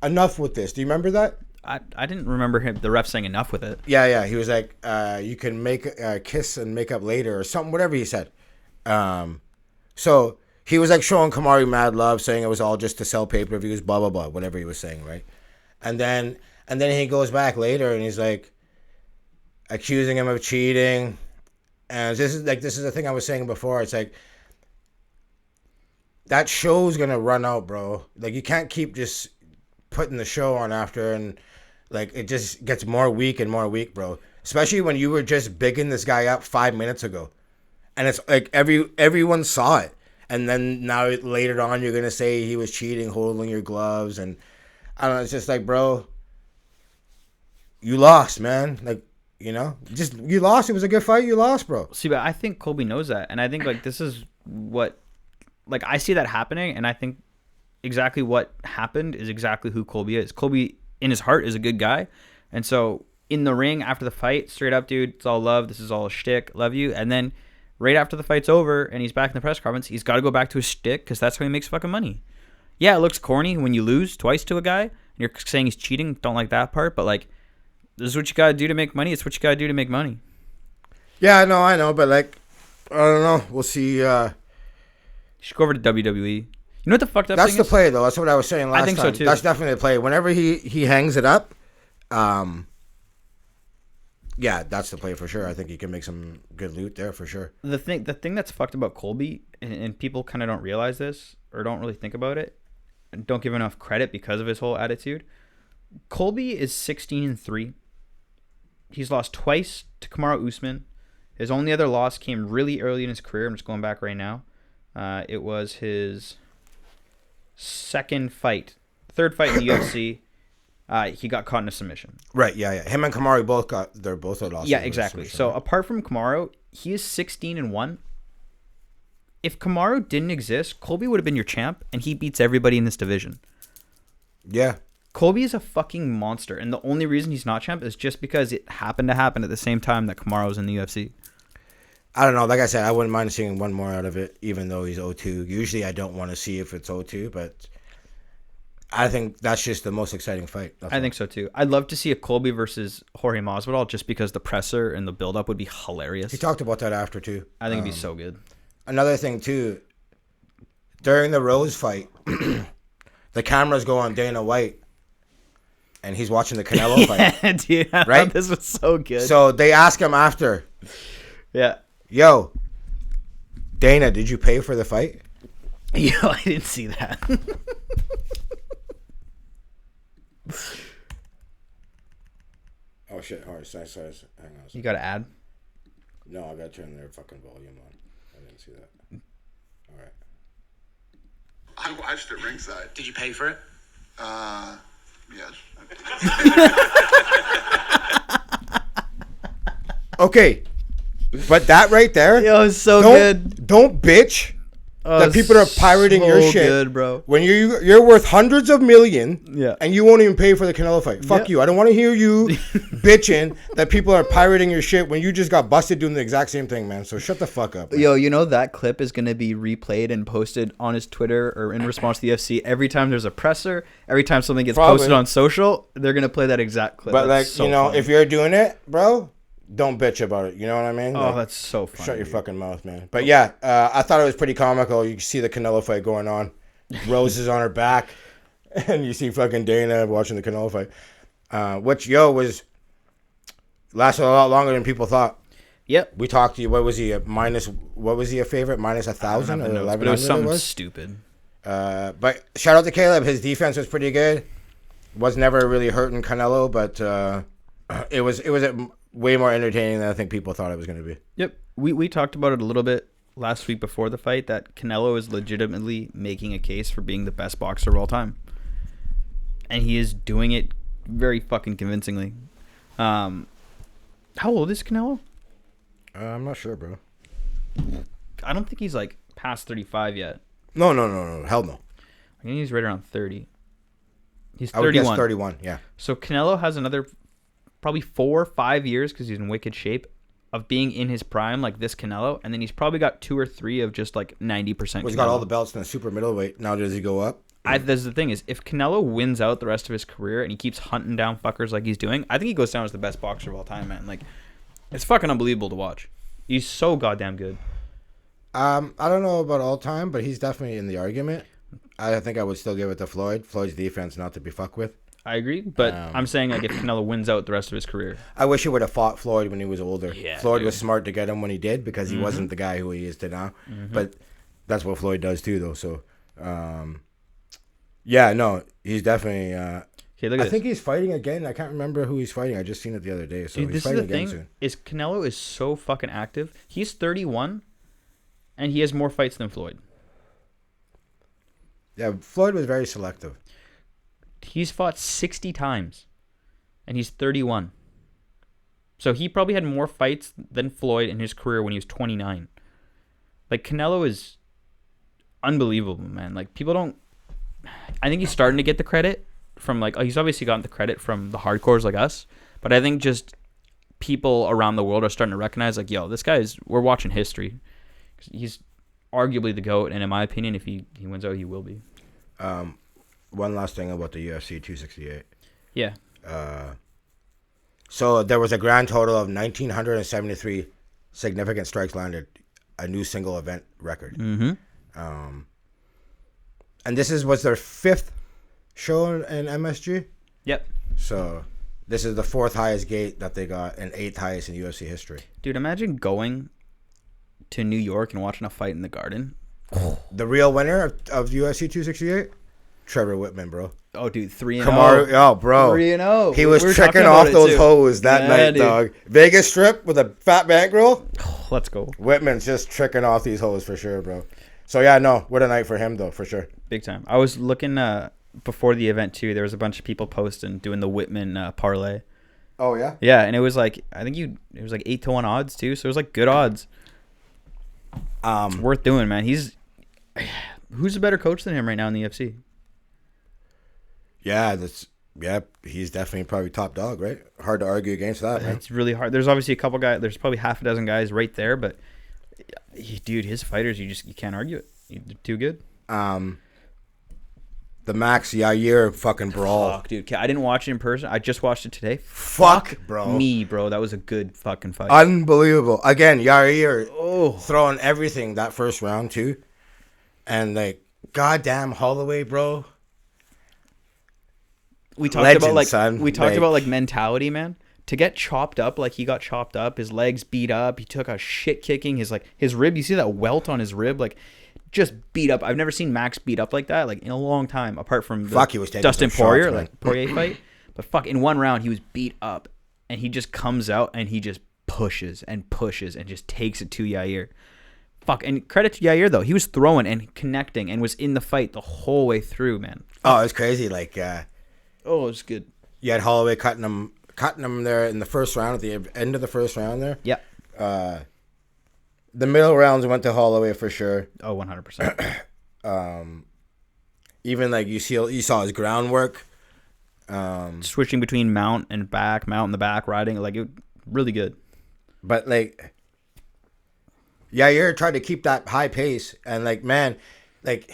enough with this. Do you remember that? I didn't remember the ref saying enough with it. Yeah. He was like, you can make kiss and make up later or something, whatever he said. So he was like showing Kamaru mad love, saying it was all just to sell pay-per-views, blah, blah, blah, whatever he was saying, right? And then he goes back later and he's like accusing him of cheating. And this is the thing I was saying before. It's like that show's gonna run out, bro. Like you can't keep just putting the show on after and like it just gets more weak and more weak, bro. Especially when you were just bigging this guy up 5 minutes ago, and it's like everyone saw it, and then now later on you're gonna say he was cheating, holding your gloves, and I don't know. It's just like, bro, you lost, man. Like. You know, just you lost. It was a good fight. You lost, bro. See, but I think Colby knows that, and I think like this is what, like I see that happening, and I think exactly what happened is exactly who Colby is. Colby, in his heart, is a good guy, and so in the ring after the fight, straight up, dude, it's all love. This is all a shtick. Love you, and then right after the fight's over, and he's back in the press conference, he's got to go back to his shtick because that's how he makes fucking money. Yeah, it looks corny when you lose twice to a guy, and you're saying he's cheating. Don't like that part, but like. This is what you gotta do to make money. It's what you gotta do to make money. Yeah, I know, but like, I don't know. We'll see. You should go over to WWE. You know what the fucked up That's thing the is? play, though. That's what I was saying last time. I think so too. That's definitely the play. Whenever he hangs it up, Yeah, that's the play for sure. I think he can make some good loot there for sure. The thing that's fucked about Colby, and people kind of don't realize this or don't really think about it, and don't give enough credit because of his whole attitude. Colby is 16-3. He's lost twice to Kamaru Usman. His only other loss came really early in his career. I'm just going back right now. It was his third fight in the UFC. He got caught in a submission. Right, yeah. Him and Kamaru both are losses. Yeah, exactly. So apart from Kamaru, he is 16-1. If Kamaru didn't exist, Colby would have been your champ, and he beats everybody in this division. Yeah. Colby is a fucking monster, and the only reason he's not champ is just because it happened to happen at the same time that Kamaru was in the UFC. I don't know. Like I said, I wouldn't mind seeing one more out of it, even though he's 0-2. Usually I don't want to see if it's 0-2, but I think that's just the most exciting fight. I think so, too. I'd love to see a Colby versus Jorge Masvidal just because the presser and the build-up would be hilarious. He talked about that after, too. I think it'd be so good. Another thing, too, during the Rose fight, the cameras go on Dana White, and he's watching the Canelo fight. Dude, I thought this was so good. So they ask him after. Yeah. Yo, Dana, did you pay for the fight? Yo, I didn't see that. Oh, shit. All right, sorry. Hang on. You got to add? No, I got to turn their fucking volume on. I didn't see that. All right. I watched it ringside. Did you pay for it? Yes. Okay. But that right there. Yo, it's so good. Don't bitch that people are pirating your shit. Good, bro. When you're worth hundreds of million, yeah, and you won't even pay for the Canelo fight. Fuck you. I don't want to hear you bitching that people are pirating your shit when you just got busted doing the exact same thing, man. So shut the fuck up, man. Yo, you know that clip is gonna be replayed and posted on his Twitter or in response to the UFC every time there's a presser, every time something gets posted on social, they're gonna play that exact clip. But that's like, funny. If you're doing it, bro, don't bitch about it. You know what I mean? Oh, that's so funny. Shut your fucking mouth, man. But yeah, I thought it was pretty comical. You see the Canelo fight going on. Rose is on her back. And you see fucking Dana watching the Canelo fight. Which, lasted a lot longer than people thought. Yep. We talked to you. What was he a favorite? Minus 1,000 or 1,100? But it was something stupid. But shout out to Caleb. His defense was pretty good. Was never really hurting Canelo, but it was way more entertaining than I think people thought it was going to be. Yep. We talked about it a little bit last week before the fight that Canelo is legitimately making a case for being the best boxer of all time. And he is doing it very fucking convincingly. How old is Canelo? I'm not sure, bro. I don't think he's like past 35 yet. No. Hell no. I think he's right around 30. He's 31. I would guess 31, yeah. So Canelo has another probably 4 or 5 years because he's in wicked shape of being in his prime like this Canelo, and then he's probably got 2 or 3 of just like 90%. Well, he's got all the belts in the super middleweight. Now does he go up? That's the thing is, if Canelo wins out the rest of his career and he keeps hunting down fuckers like he's doing, I think he goes down as the best boxer of all time, man. Like, it's fucking unbelievable to watch. He's so goddamn good. I don't know about all time, but he's definitely in the argument. I think I would still give it to Floyd. Floyd's defense not to be fucked with. I agree, but I'm saying like if Canelo wins out the rest of his career. I wish he would have fought Floyd when he was older. Yeah, Floyd was smart to get him when he did because he wasn't the guy who he is to now. But that's what Floyd does too, though. So, yeah, no, he's definitely. Okay, look at I this. think he's fighting again. I can't remember who he's fighting. I just seen it the other day. So Dude, he's this is fighting the again thing, soon. is Canelo is so fucking active. He's 31, and he has more fights than Floyd. Yeah, Floyd was very selective. He's fought 60 times, and he's 31. So he probably had more fights than Floyd in his career when he was 29. Like, Canelo is unbelievable, man. Like, people don't... I think he's starting to get the credit from, like... he's obviously gotten the credit from the hardcores like us, but I think just people around the world are starting to recognize, like, yo, this guy is... We're watching history. He's arguably the GOAT, and in my opinion, if he wins out, he will be. One last thing about the UFC 268. Yeah. So there was a grand total of 1,973 significant strikes landed, a new single event record. Mm-hmm. And this was their 5th show in MSG. Yep. So This is the 4th highest gate that they got and 8th highest in UFC history. Dude, imagine going to New York and watching a fight in the Garden. The real winner of UFC 268? Trevor Whitman, bro. Oh, dude, 3-0. Kamaru, oh, bro. 3-0. He was tricking off those hoes that night, dude. Dog. Vegas Strip with a fat bankroll. Let's go. Whitman's just tricking off these hoes for sure, bro. So, yeah, no. What a night for him, though, for sure. Big time. I was looking before the event, too. There was a bunch of people posting, doing the Whitman parlay. Oh, yeah? Yeah, and it was like, I think it was like 8-1 odds, too. So it was like good odds. It's worth doing, man. Who's a better coach than him right now in the UFC? Yeah, he's definitely probably top dog, right? Hard to argue against that, man. It's really hard. There's obviously a couple guys. There's probably half a dozen guys right there, but dude, his fighters, you can't argue it. They're too good. The Max Yair fucking brawl. Fuck, dude. I didn't watch it in person. I just watched it today. Fuck, bro. Me, bro. That was a good fucking fight. Unbelievable. Again, Yair throwing everything that first round, too. And, like, goddamn Holloway, bro. We talked about mentality, man. To get chopped up like he got chopped up, his legs beat up, he took a shit kicking, his rib, you see that welt on his rib, like just beat up. I've never seen Max beat up like that, like in a long time, apart from the he was taking Dustin some Poirier, shots, like Poirier fight. But in one round he was beat up and he just comes out and he just pushes and just takes it to Yair. And credit to Yair though. He was throwing and connecting and was in the fight the whole way through, man. Oh, it was crazy. Like it was good. You had Holloway cutting him there in the first round, at the end of the first round there. Yeah. The middle rounds went to Holloway for sure. Oh, 100%. Even like you saw his groundwork. Switching between mount and the back, riding, like it really good. But like Yair tried to keep that high pace and like, man, like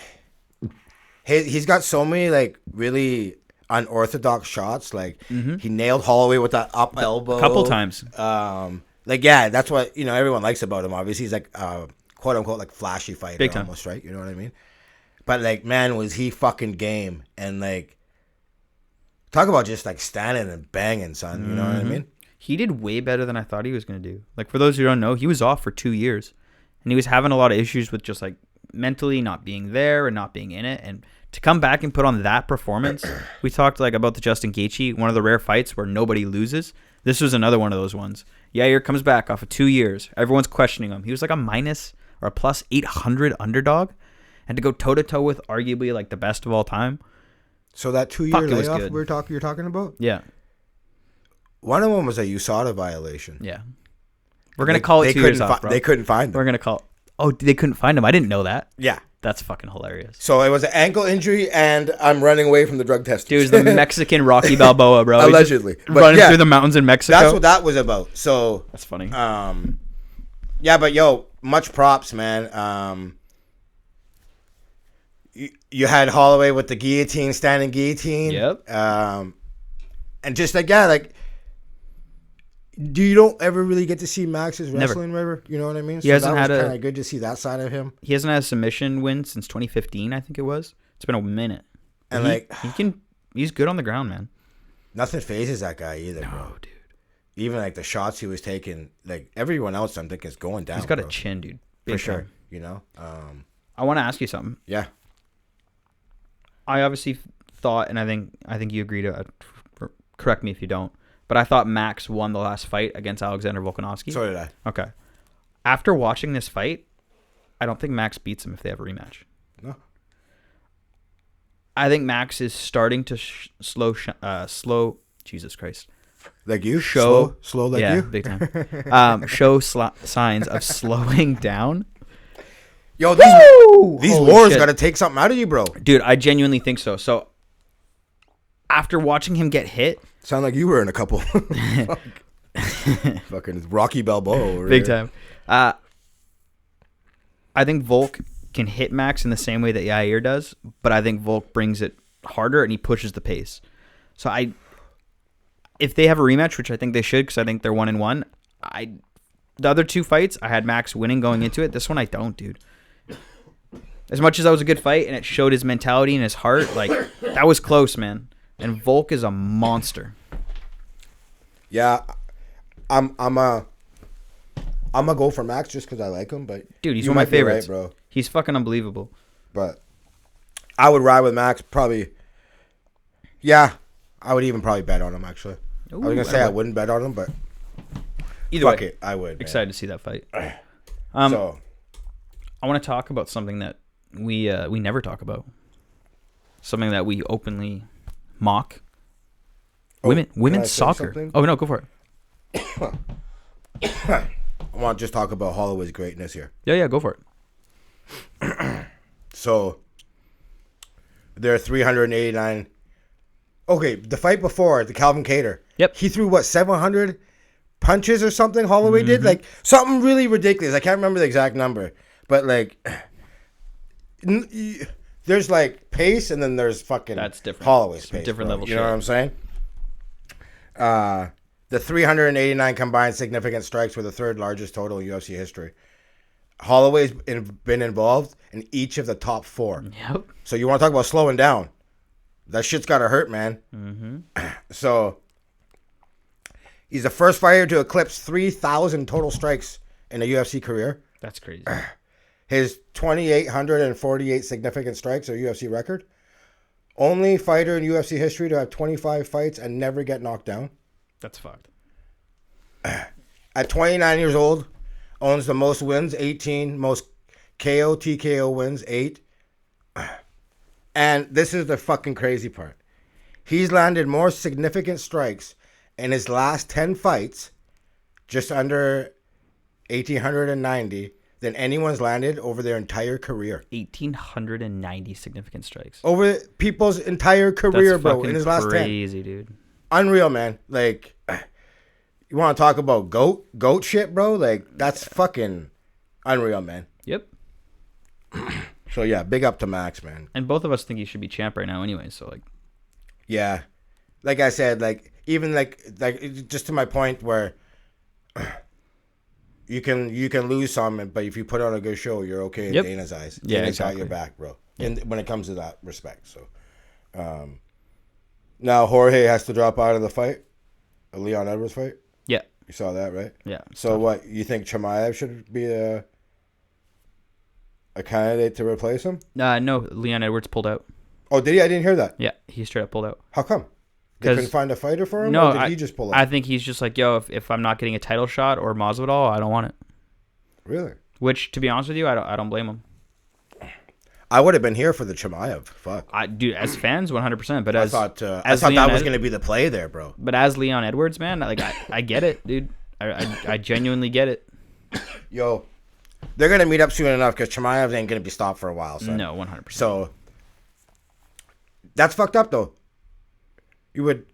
he's got so many like really unorthodox shots. Like he nailed Holloway with that up elbow a couple times. Like, yeah, that's what, everyone likes about him. Obviously, he's like quote unquote like flashy fighter. Big time. Almost, right? You know what I mean? But like, man, was he fucking game. And like, talk about just like standing and banging, son. You know what I mean? He did way better than I thought he was going to do. Like, for those who don't know, he was off for 2 years. And he was having a lot of issues with just like mentally not being there and not being in it. And to come back and put on that performance, we talked like about the Justin Gaethje, one of the rare fights where nobody loses. This was another one of those ones. Yair comes back off of 2 years. Everyone's questioning him. He was like a minus or a plus 800 underdog. And to go toe-to-toe with arguably like the best of all time. So that 2 year layoff you're talking about? Yeah. One of them was a USADA violation. Yeah. We're going to call it 2 years off, bro. They couldn't find him. We're going to call... Oh, they couldn't find him. I didn't know that. Yeah. That's fucking hilarious. So it was an ankle injury, and I'm running away from the drug test. Dude, it was the Mexican Rocky Balboa, bro. Allegedly. Running through the mountains in Mexico. That's what that was about. So that's funny. Yeah, but yo, much props, man. You had Holloway with the standing guillotine. Yep. And just like, yeah, like, you don't ever really get to see Max's wrestling, ever. You know what I mean? He hasn't had kind of good to see that side of him. He hasn't had a submission win since 2015, I think it was. It's been a minute. And he's good on the ground, man. Nothing phases that guy either, bro. Dude. Even like the shots he was taking, like everyone else, I'm thinking is going down. He's got a chin, dude. For sure. I want to ask you something. Yeah. I obviously thought, and I think you agree to correct me if you don't, but I thought Max won the last fight against Alexander Volkanovski. So did I. Okay. After watching this fight, I don't think Max beats him if they have a rematch. No. I think Max is starting to slow. Jesus Christ. Like you? Slow like you? Yeah, big time. Show signs of slowing down. Yo, these wars got to take something out of you, bro. Dude, I genuinely think so. So, after watching him get hit... Sound like you were in a couple. Fucking Rocky Balboa over big here. time. I think Volk can hit Max in the same way that Yair does, but I think Volk brings it harder and he pushes the pace. So, if they have a rematch, which I think they should because I think they're 1-1, the other two fights, I had Max winning going into it. This one, I don't, dude. As much as that was a good fight and it showed his mentality and his heart, like, that was close, man. And Volk is a monster. Yeah, I'm a go for Max just because I like him. But Dude, he's you one of my might be favorites, right, bro. He's fucking unbelievable. But I would ride with Max probably. Yeah, I would even probably bet on him actually. I was gonna say I wouldn't bet on him, but either fuck way, it, I would. Excited to see that fight. So I want to talk about something that we never talk about. Something that we openly mock. Women's soccer. Something? Oh no, go for it. I want to just talk about Holloway's greatness here. Yeah, go for it. So there are 389. Okay, the fight before the Calvin Kattar. Yep. He threw what 700 punches or something. Holloway did like something really ridiculous. I can't remember the exact number, but like there's like pace and then there's fucking That's different. Holloway's pace. Different bro. level. You know what I'm saying? The 389 combined significant strikes were the third largest total in UFC history. Holloway's been involved in each of the top 4. Yep. So you want to talk about slowing down? That shit's gotta hurt, man. So he's the first fighter to eclipse 3,000 total strikes in a UFC career. That's crazy. His 2,848 significant strikes are UFC record. Only fighter in UFC history to have 25 fights and never get knocked down. That's fucked. At 29 years old, owns the most wins, 18, most KO, TKO wins, 8. And this is the fucking crazy part. He's landed more significant strikes in his last 10 fights, just under 1,890, than anyone's landed over their entire career. 1,890 significant strikes. Over people's entire career, That's bro, in his last 10. crazy, dude. Unreal, man. Like, you want to talk about goat shit, bro? Like, that's fucking unreal, man. Yep. So, yeah, big up to Max, man. And both of us think he should be champ right now anyway, so, like... Yeah. Like I said, like, even, like just to my point where you can lose some, but if you put on a good show, you're okay in Dana's eyes. Yeah, Dana's exactly. got your back, bro. And when it comes to that respect, so... now, Jorge has to drop out of the fight. A Leon Edwards fight. Yeah. You saw that, right? Yeah. So what, you think Chimaev should be a candidate to replace him? No, Leon Edwards pulled out. Oh, did he? I didn't hear that. Yeah, he straight up pulled out. How come? They couldn't find a fighter for him? No, Or did he just pull out? I think he's just like, yo, if I'm not getting a title shot or Masvidal, I don't want it. Really? Which, to be honest with you, I don't blame him. I would have been here for the Chimaev. Fuck. Dude, as fans, 100%. But I as thought as that Leon was going to be the play there, bro. But as Leon Edwards, man, like I get it, dude. I genuinely get it. Yo, they're going to meet up soon enough because Chimaev ain't going to be stopped for a while. So. No, 100%. So that's fucked up, though. You would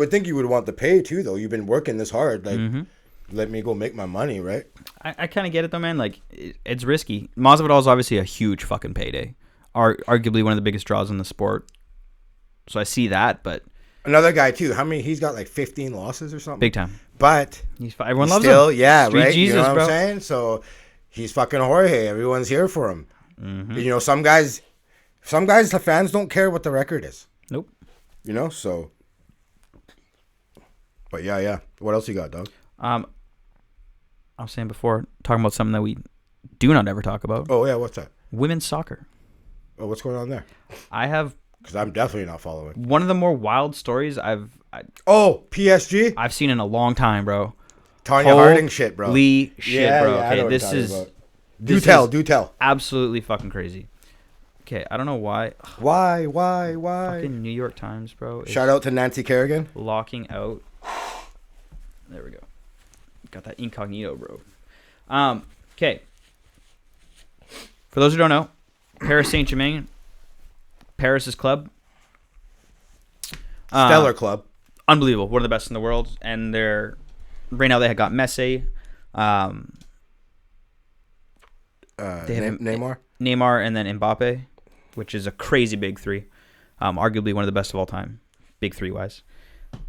think you would want the pay too, though. You've been working this hard, like. Let me go make my money, right? I kind of get it, though, man. Like, it's risky. Masvidal is obviously a huge fucking payday. Arguably one of the biggest draws in the sport. So I see that, but... Another guy, too. How many? He's got like 15 losses or something? Big time. But... Everyone loves still, him. Yeah, Street right? Jesus, you know what bro. I'm saying? So, he's fucking Jorge. Everyone's here for him. You know, some guys, the fans don't care what the record is. Nope. You know, so... But yeah. What else you got, dog? I was saying before, talking about something that we do not ever talk about. Oh, yeah, what's that? Women's soccer. Oh, what's going on there? I have... Because I'm definitely not following. One of the more wild stories I've PSG? seen in a long time, bro. Tanya Harding shit, bro. Shit, bro. Yeah, I know Okay, what this you're is... talking about. Do tell. Absolutely fucking crazy. Okay, I don't know why. Why? Fucking New York Times, bro. Shout out to Nancy Kerrigan. Locking out. There we go. Got that incognito, bro. Okay. For those who don't know, Paris Saint-Germain, Paris's club. Stellar club. Unbelievable. One of the best in the world. And right now they have got Messi. They have Neymar and then Mbappe, which is a crazy big three. Arguably one of the best of all time. Big three-wise.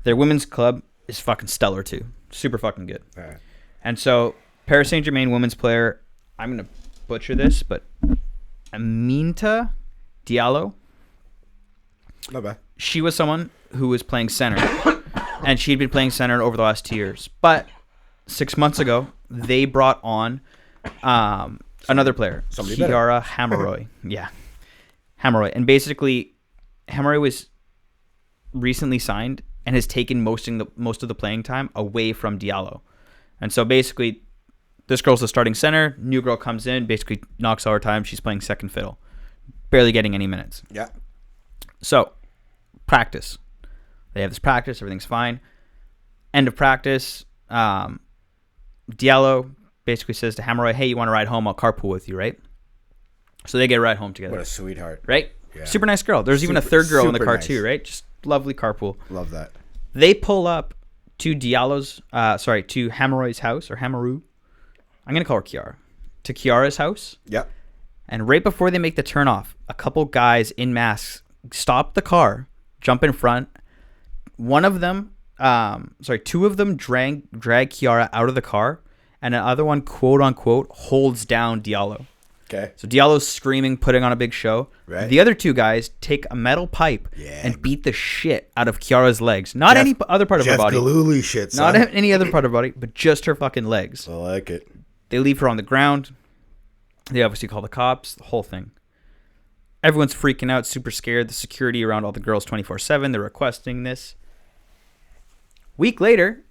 Their women's club is fucking stellar, too. Super fucking good. All right. And so, Paris Saint-Germain women's player, I'm going to butcher this, but Aminta Diallo. Not bad. She was someone who was playing center and she'd been playing center over the last 2 years. But 6 months ago, they brought on another player, Kiara Hamaroy. Yeah, Hamaroy. And basically, Hamaroy was recently signed and has taken most of the playing time away from Diallo. And so basically, this girl's the starting center. New girl comes in, basically knocks all her time. She's playing second fiddle, barely getting any minutes. Yeah. So, practice. They have this practice. Everything's fine. End of practice. Diallo basically says to Hamaroy, hey, you want to ride home? I'll carpool with you, right? So they get a ride home together. What a sweetheart. Right? Yeah. Super nice girl. There's even a third girl in the car too, right? Just lovely carpool. Love that. They pull up to to Hamaroy's house, or Hamaru. I'm going to call her Kiara. To Kiara's house. Yep. And right before they make the turn off, a couple guys in masks stop the car, jump in front. Two of them drag Kiara out of the car, and the other one, quote unquote, holds down Diallo. Okay. So Diallo's screaming, putting on a big show. Right. The other two guys take a metal pipe and beat the shit out of Kiara's legs. Not any other part of her body. Galooly shit, son. Not any other part of her body, but just her fucking legs. I like it. They leave her on the ground. They obviously call the cops, the whole thing. Everyone's freaking out, super scared. The security around all the girls 24/7. They're requesting this. Week later,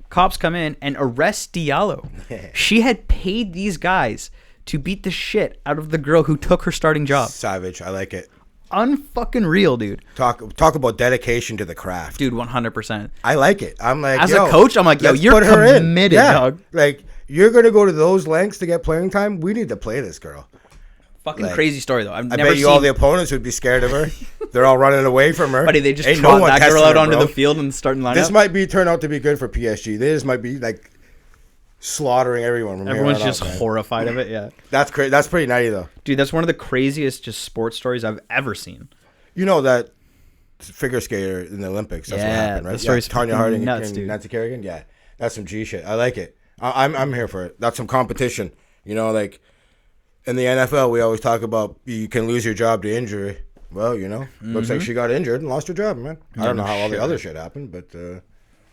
cops come in and arrest Diallo. She had paid these guys to beat the shit out of the girl who took her starting job. Savage. I like it. Unfucking real, dude. Talk about dedication to the craft. Dude, 100%. I like it. I'm like, as a coach, I'm like, yo, you're committed, dog. Like, you're going to go to those lengths to get playing time? We need to play this girl. Fucking crazy story, though. I bet you all the opponents would be scared of her. They're all running away from her. Buddy, they just trot that girl out onto the field and starting lineup. This might turn out to be good for PSG. They just might be, like, slaughtering everyone. Everyone's just horrified of it, yeah. That's crazy. That's pretty nutty, though. Dude, that's one of the craziest just sports stories I've ever seen. You know that figure skater in the Olympics. That's what happened, right? The story's Tanya Harding nuts, and dude. Nancy Kerrigan. Yeah, that's some G shit. I like it. I'm here for it. That's some competition. You know, like in the NFL, we always talk about you can lose your job to injury. Well, you know, looks like she got injured and lost her job, man. I don't know how all the other shit happened, but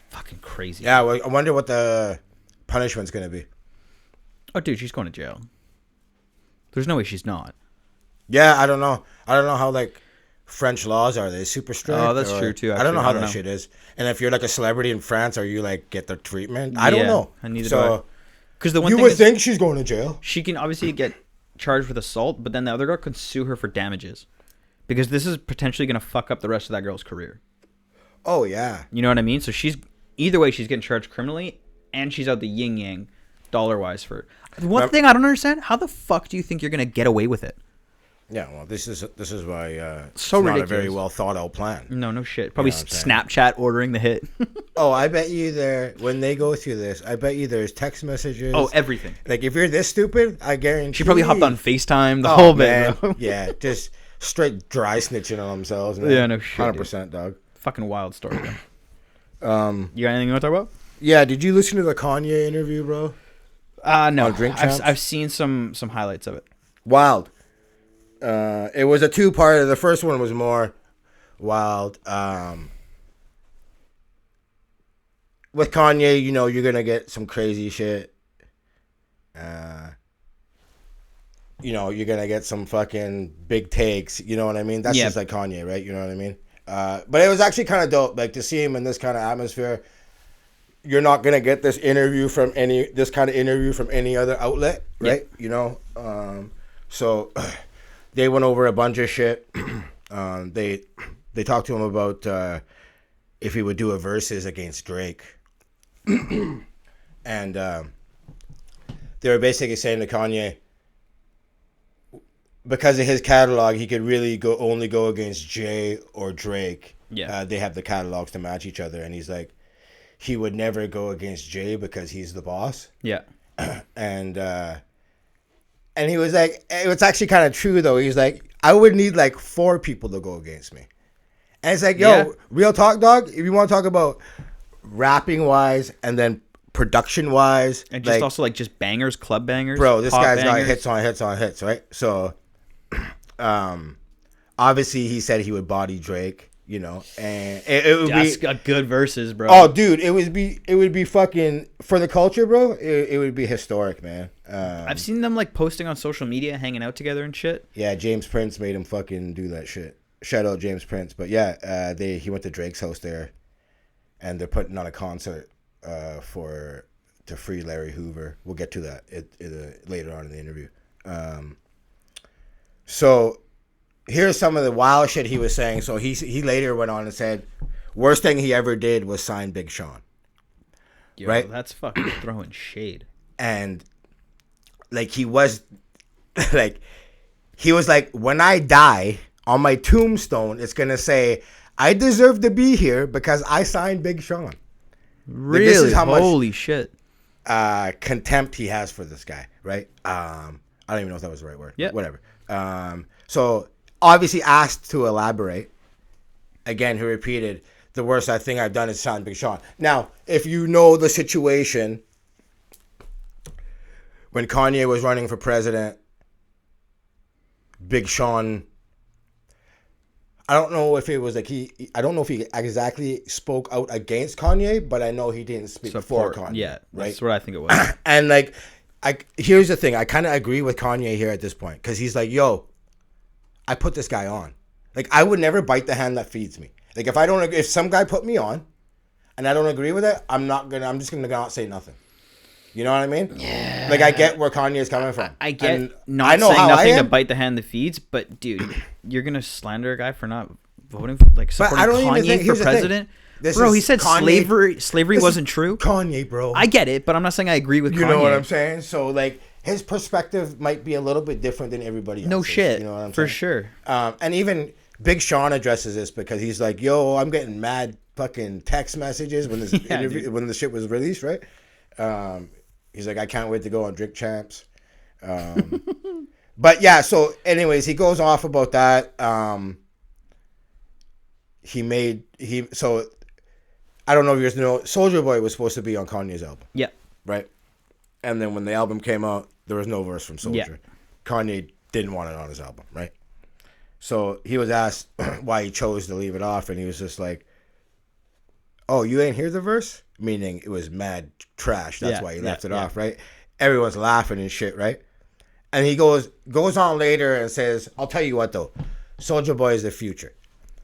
fucking crazy. Yeah, well, I wonder what the punishment's gonna be. Oh, dude, she's going to jail. There's no way she's not. Yeah, I don't know. I don't know how like French laws are. They super strict. Oh, that's true too. Actually. I don't know how that shit is. And if you're like a celebrity in France, are you like get the treatment? I don't know. And neither do I. Because the one you thing would is, think she's going to jail. She can obviously get charged with assault, but then the other girl could sue her for damages, because this is potentially going to fuck up the rest of that girl's career. Oh yeah. You know what I mean? So she's either way, she's getting charged criminally, and she's out the yin yang, dollar wise for. One thing I don't understand: how the fuck do you think you're going to get away with it? Yeah, well, this is why it's so not ridiculous. a very well thought out plan. No shit. Probably Snapchat ordering the hit. Oh, I bet you when they go through this, I bet you there's text messages. Oh, everything. Like if you're this stupid, I guarantee. She probably hopped on FaceTime the whole bit. Bro. Yeah, just straight dry snitching on themselves. Man. Yeah, no shit. 100%, dog. Fucking wild story. Though. You got anything you want to talk about? Yeah. Did you listen to the Kanye interview, bro? No. I've seen some highlights of it. Wild. It was a two-parter. The first one was more wild. With Kanye, you know, you're gonna get some crazy shit. You know, you're gonna get some fucking big takes. You know what I mean? That's just like Kanye, right? You know what I mean? But it was actually kind of dope, like to see him in this kind of atmosphere. You're not gonna get this kind of interview from any other outlet, right? Yeah. You know, so. They went over a bunch of shit. They talked to him about if he would do a versus against Drake. And they were basically saying to Kanye, because of his catalog, he could really only go against Jay or Drake. Yeah. They have the catalogs to match each other. And he's like, he would never go against Jay because he's the boss. Yeah. And he was like, it's actually kind of true, though. He's like, I would need like 4 people to go against me. And it's like, yo, real talk, dog. If you want to talk about rapping-wise and then production-wise. And just also like just bangers, club bangers. Bro, this guy's got bangers. hits on hits on hits, right? So, obviously he said he would body Drake. you know, and it would That's be got good verses, bro. oh, dude, it would be fucking for the culture, bro. It would be historic, man. I've seen them like posting on social media, hanging out together and shit. Yeah, James Prince made him fucking do that shit. Shout out James Prince, but yeah, he went to Drake's house there, and they're putting on a concert to free Larry Hoover. We'll get to that later on in the interview. So here's some of the wild shit he was saying. So he later went on and said, worst thing he ever did was sign Big Sean. Yo, right? That's fucking throwing shade. And like he was like, when I die on my tombstone, it's gonna say I deserve to be here because I signed Big Sean. Really? Like, this is how Holy shit. Contempt he has for this guy, right? I don't even know if that was the right word. Yeah. Whatever. So obviously asked to elaborate. Again, he repeated, the worst thing I've done is sign Big Sean. Now, if you know the situation, when Kanye was running for president, Big Sean, I don't know if it was like I don't know if he exactly spoke out against Kanye, but I know he didn't speak for Kanye. Yeah, right? that's what I think it was. And like, here's the thing. I kind of agree with Kanye here at this point because he's like, yo, I put this guy on. Like, I would never bite the hand that feeds me. Like, if some guy put me on and I don't agree with it, I'm just going to not say nothing. You know what I mean? Yeah. Like, I get where Kanye is coming from. I get and not I know saying how nothing I to am. bite the hand that feeds, but dude, you're going to slander a guy for not voting, supporting I don't even Kanye think- for here's the thing. president? This Bro, is he said Kanye- slavery This wasn't is true. Kanye, bro. I get it, but I'm not saying I agree with Kanye. You know what I'm saying? So, like, his perspective might be a little bit different than everybody else's. No shit. You know what I'm for saying? sure. And even Big Sean addresses this because he's like, yo, I'm getting mad fucking text messages when this interview, dude. when the shit was released, right? He's like, I can't wait to go on Drink Champs. But yeah, so anyways, he goes off about that. So I don't know if you guys know, Soulja Boy was supposed to be on Kanye's album. Yeah. Right? And then when the album came out, there was no verse from Soulja. Yeah. Kanye didn't want it on his album, right? So he was asked why he chose to leave it off, and he was just like, oh, you ain't hear the verse? Meaning it was mad trash. That's why he left it off, right? Everyone's laughing and shit, right? And he goes on later and says, I'll tell you what, though. Soulja Boy is the future.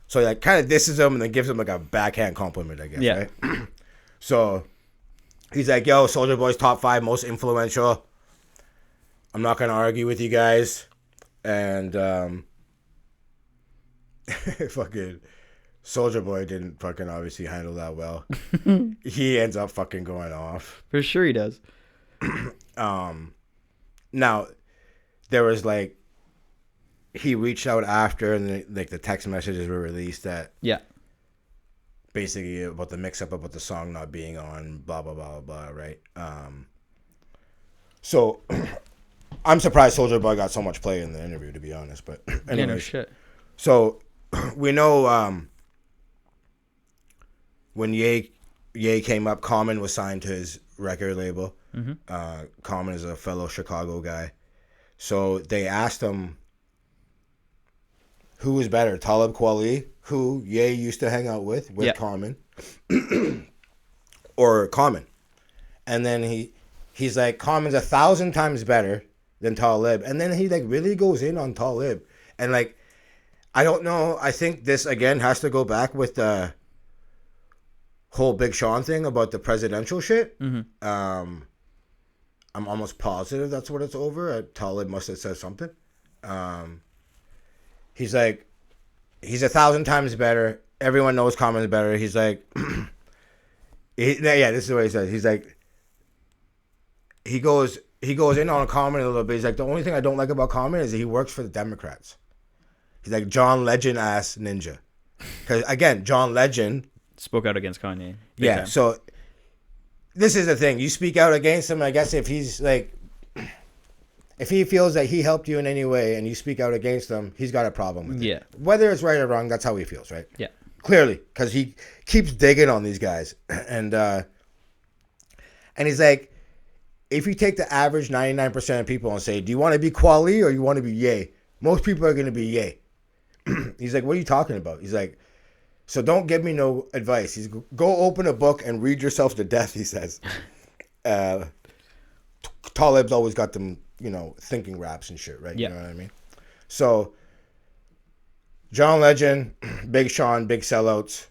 So he like kind of disses him and then gives him like a backhand compliment, I guess, right? So he's like, yo, Soulja Boy's top 5 most influential. I'm not going to argue with you guys. And fucking Soulja Boy didn't fucking obviously handle that well. He ends up fucking going off. For sure he does. Now, there was like, he reached out after and like the text messages were released that basically about the mix up about the song not being on, blah, blah, blah, blah, right? So I'm surprised Soulja Boy got so much play in the interview, to be honest. But anyways, Yeah, no shit. So we know when Ye came up, Common was signed to his record label. Mm-hmm. Common is a fellow Chicago guy. So they asked him who was better, Talib Kweli, who Ye used to hang out with Common, or Common. And then he's like, Common's 1,000 times better than Talib. And then he like really goes in on Talib. And like, I don't know. I think this again has to go back with the whole Big Sean thing about the presidential shit. Mm-hmm. I'm almost positive that's what it's over. Talib must have said something. He's like, he's 1,000 times better. Everyone knows Common's better. He's like, this is what he says. He's like, he goes in on Common a little bit. He's like, the only thing I don't like about Common is that he works for the Democrats. He's like John Legend ass ninja. Because again, John Legend spoke out against Kanye. Big Yeah, time. so this is the thing. You speak out against him, I guess if he's like, if he feels that he helped you in any way and you speak out against him, he's got a problem with it. Yeah. Whether it's right or wrong, that's how he feels, right? Yeah. Clearly, because he keeps digging on these guys. And he's like, if you take the average 99% of people and say, do you want to be Kweli or you want to be Ye? Most people are going to be Ye. He's like, what are you talking about? He's like, So don't give me no advice. He's go open a book and read yourself to death, he says. Talib's always got them, thinking raps and shit, right? Yeah. You know what I mean? So, John Legend, Big Sean, big sellouts.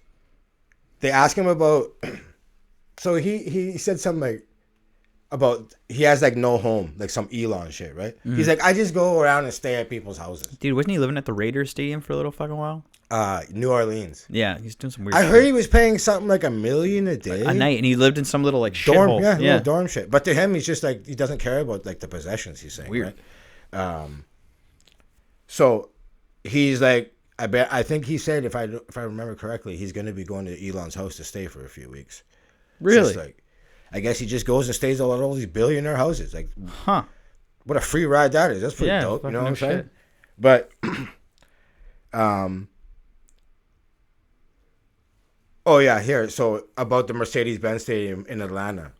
They ask him about... So he said something like... About... He has, like, no home. Like, some Elon shit, right? Mm-hmm. He's like, I just go around and stay at people's houses. Dude, wasn't he living at the Raiders Stadium for a little fucking while? New Orleans. Yeah, he's doing some weird I shit. heard he was paying something like $1 million a day. A night, and he lived in some little, like, dorm, shithole. yeah, little dorm shit. But to him, he's just like, he doesn't care about, like, the possessions, he's saying. Weird. Right? So, he's like, I think he said, if I remember correctly, he's going to be going to Elon's house to stay for a few weeks. Really? Like, I guess he just goes and stays at all these billionaire houses. Like, huh? What a free ride that is. That's pretty dope. You know what I'm saying? But, oh yeah, here. So about the Mercedes-Benz Stadium in Atlanta,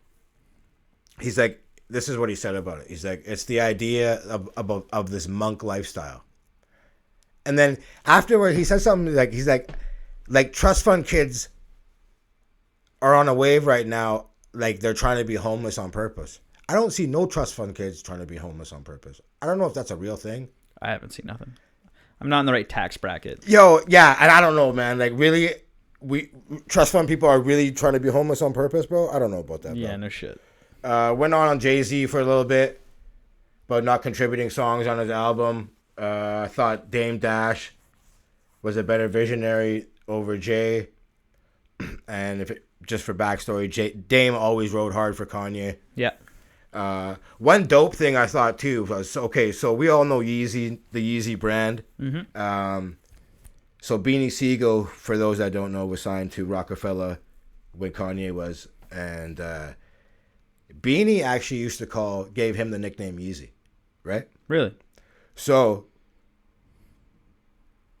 he's like, this is what he said about it. He's like, it's the idea of this monk lifestyle. And then afterward, he said something like, he's like trust fund kids are on a wave right now. Like they're trying to be homeless on purpose. I don't see no trust fund kids trying to be homeless on purpose. I don't know if that's a real thing. I haven't seen nothing. I'm not in the right tax bracket. Yo, yeah, and I don't know, man. Like really, we trust fund people are really trying to be homeless on purpose, bro. I don't know about that. Yeah, bro. no shit. Went on Jay-Z for a little bit, but not contributing songs on his album. I thought Dame Dash was a better visionary over Jay. And just for backstory, Dame always rode hard for Kanye. Yeah. One dope thing I thought too was, okay, so we all know Yeezy, the Yeezy brand. Mm-hmm. So Beanie Siegel, for those that don't know, was signed to Rockefeller when Kanye was, and Beanie actually gave him the nickname Yeezy, right? Really? So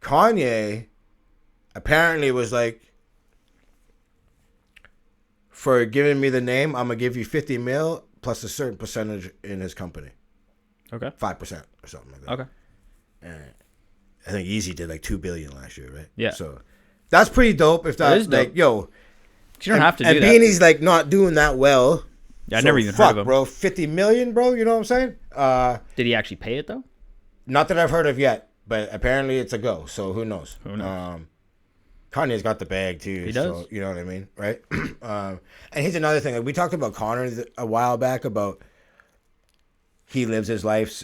Kanye apparently was like, for giving me the name, I'm gonna give you 50 mil plus a certain percentage in his company. Okay. 5% or something like that. Okay. And I think Yeezy did like $2 billion last year, right? Yeah. So that's pretty dope. If that's like, dope. Yo, you don't have to do that. And Beanie's like not doing that well. Yeah, I never even heard of him, bro. 50 million, bro. You know what I'm saying? Did he actually pay it though? Not that I've heard of yet, but apparently it's a go. So who knows? Kanye's got the bag too. He does. So, you know what I mean, right? And here's another thing. Like, we talked about Connor a while back about he lives his life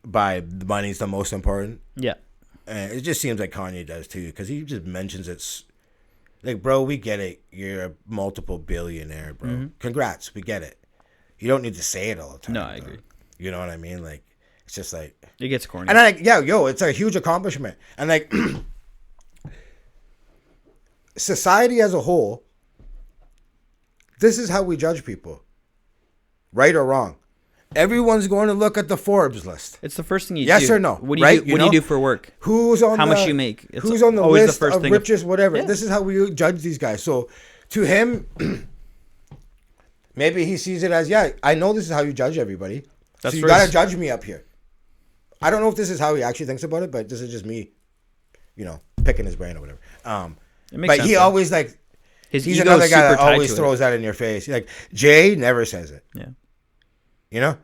by the money's the most important. Yeah. And it just seems like Kanye does too, because he just mentions it's like, bro, we get it. You're a multiple billionaire, bro. Mm-hmm. Congrats, we get it. You don't need to say it all the time. No, I agree. You know what I mean? Like, it's just like it gets corny. And it's a huge accomplishment. And like society as a whole, this is how we judge people, right or wrong. Everyone's going to look at the Forbes list. It's the first thing you do. Yes or no? What do you do? What do you do for work? Who's on how much you make? It's who's on the list the of richest, whatever. Yeah. This is how we judge these guys. So to him, maybe he sees it as, I know this is how you judge everybody. That's so you got to judge me up here. I don't know if this is how he actually thinks about it, but this is just me, picking his brain or whatever. But he always like, he's another guy that always throws that in your face. Like Jay never says it. Yeah. Yeah.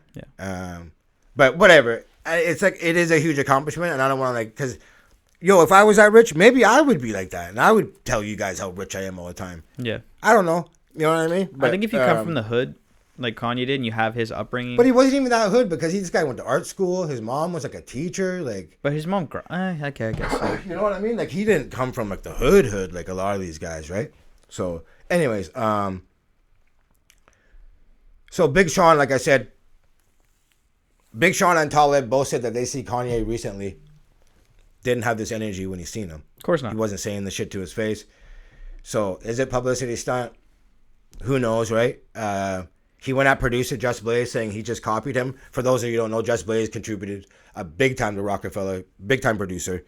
But whatever. It's like, it is a huge accomplishment, and I don't want to because, if I was that rich, maybe I would be like that, and I would tell you guys how rich I am all the time. Yeah. I don't know. You know what I mean? But I think if you come from the hood, like Kanye did, and you have his upbringing. But he wasn't even that hood, because this guy went to art school. His mom was like a teacher. But his mom, okay, I guess so. You know what I mean? Like, he didn't come from like the hood like a lot of these guys, right? So, anyways, so Big Sean, like I said, Big Sean and Talib both said that they see Kanye recently. Didn't have this energy when he seen him. Of course not. He wasn't saying the shit to his face. So, is it publicity stunt? Who knows, right? He went at producer Just Blaze saying he just copied him. For those of you who don't know, Just Blaze contributed a big time to Rockefeller, big time producer.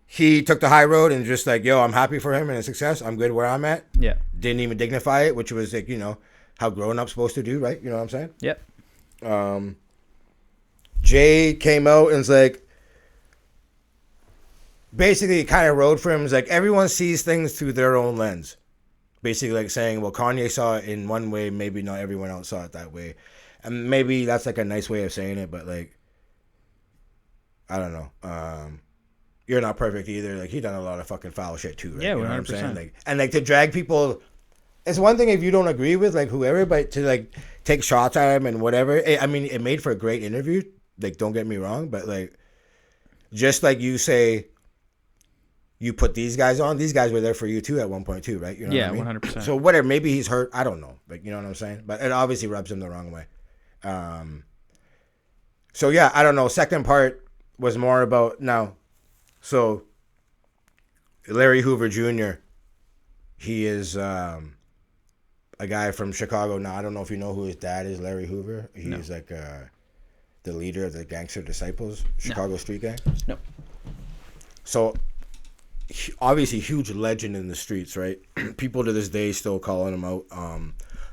He took the high road and just like, I'm happy for him and his success. I'm good where I'm at. Yeah. Didn't even dignify it, which was like, how grown-ups supposed to do, right? You know what I'm saying? Yep. Jay came out and was like, basically kind of wrote for him is like everyone sees things through their own lens. Basically like saying, well, Kanye saw it in one way, maybe not everyone else saw it that way. And maybe that's like a nice way of saying it, but like, I don't know. You're not perfect either. Like, he done a lot of fucking foul shit too, right? Yeah, 100%. You know what I'm saying? Like, and like to drag people, it's one thing if you don't agree with like whoever, but to like take shots at him and whatever. I mean, it made for a great interview. Like, don't get me wrong, but like, just like you say, you put these guys on. These guys were there for you too at one point too, right? You know Yeah, what I mean? 100%. So whatever, maybe he's hurt. I don't know. Like, you know what I'm saying? But it obviously rubs him the wrong way. So yeah, I don't know. Second part was more about now. So Larry Hoover Jr. He is a guy from Chicago. Now I don't know if you know who his dad is. Larry Hoover. He's like the leader of the Gangster Disciples, Chicago street gang. No. So obviously huge legend in the streets, right? People to this day still calling him out.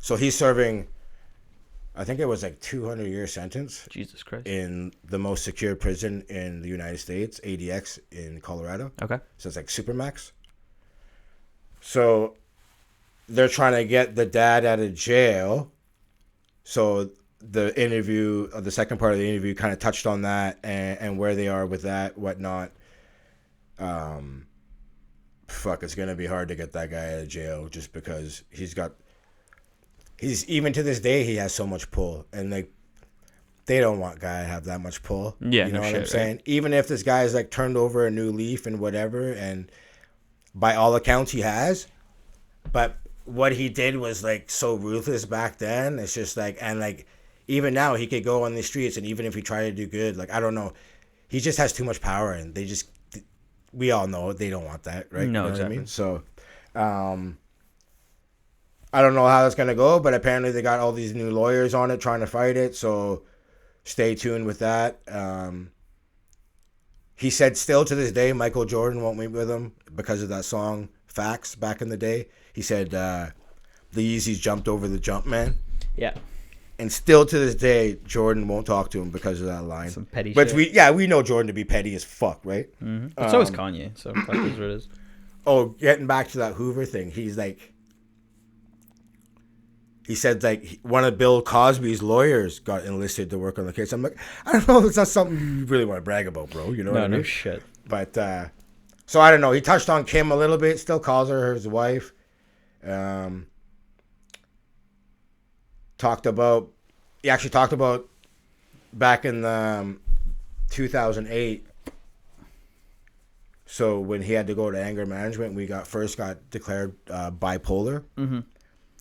So he's serving, I think it was like 200-year sentence. Jesus Christ. In the most secure prison in the United States, ADX in Colorado. Okay. So it's like Supermax. So they're trying to get the dad out of jail. So the interview, the second part of the interview kind of touched on that and where they are with that, whatnot. It's gonna be hard to get that guy out of jail just because he's even to this day he has so much pull, and like they don't want guy to have that much pull. Yeah, you know no what shit, I'm saying? right? Even if this guy's like turned over a new leaf and whatever, and by all accounts he has, but what he did was like so ruthless back then. It's just like, and like even now he could go on the streets, and even if he tried to do good, like I don't know, he just has too much power, and we all know they don't want that, right? No, you know exactly. what I mean? So, I don't know how that's gonna go, but apparently they got all these new lawyers on it trying to fight it. So, stay tuned with that. He said still to this day, Michael Jordan won't meet with him because of that song "Facts" back in the day. He said the Yeezys jumped over the jump man. Yeah. And still to this day, Jordan won't talk to him because of that line. Some petty but shit. we know Jordan to be petty as fuck, right? Mm-hmm. But so is Kanye. So fuck is what it is. Oh, getting back to that Hoover thing, he's like, he said like one of Bill Cosby's lawyers got enlisted to work on the case. I'm like, I don't know, it's not something you really want to brag about, bro. You know what I mean? No shit. But so I don't know. He touched on Kim a little bit. Still calls her his wife. He actually talked about back in 2008. So when he had to go to anger management, we first got declared bipolar. Mm-hmm.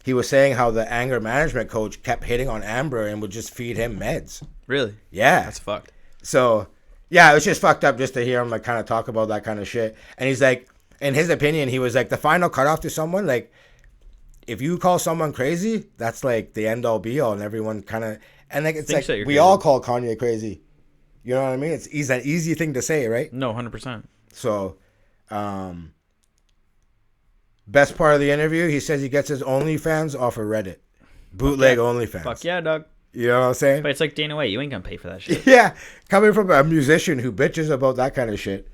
He was saying how the anger management coach kept hitting on Amber and would just feed him meds. Really? Yeah. That's fucked. So, yeah, it was just fucked up just to hear him like kind of talk about that kind of shit. And he's like, in his opinion, he was like, the final cutoff to someone, like, if you call someone crazy, that's like the end all be all, and everyone kind of, and like it's like we crazy. all call Kanye crazy. You know what I mean? It's an easy thing to say, right? No, 100%. So, best part of the interview, he says he gets his OnlyFans off of Reddit, bootleg OnlyFans. Fuck yeah, dog. You know what I'm saying? But it's like Dana White. You ain't gonna pay for that shit. Yeah, coming from a musician who bitches about that kind of shit,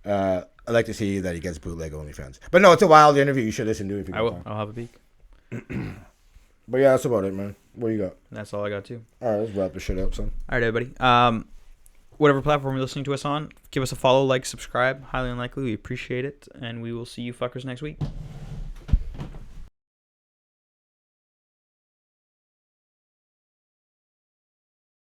I'd like to see that he gets bootleg OnlyFans. But no, it's a wild interview. You should listen to it if you I get will. time. I'll have a peek. But yeah, that's about it, man. What do you got? That's all I got too. All right, let's wrap this shit up, son. All right, everybody. Whatever platform you're listening to us on, give us a follow, like, subscribe. Highly unlikely. We appreciate it. And we will see you fuckers next week.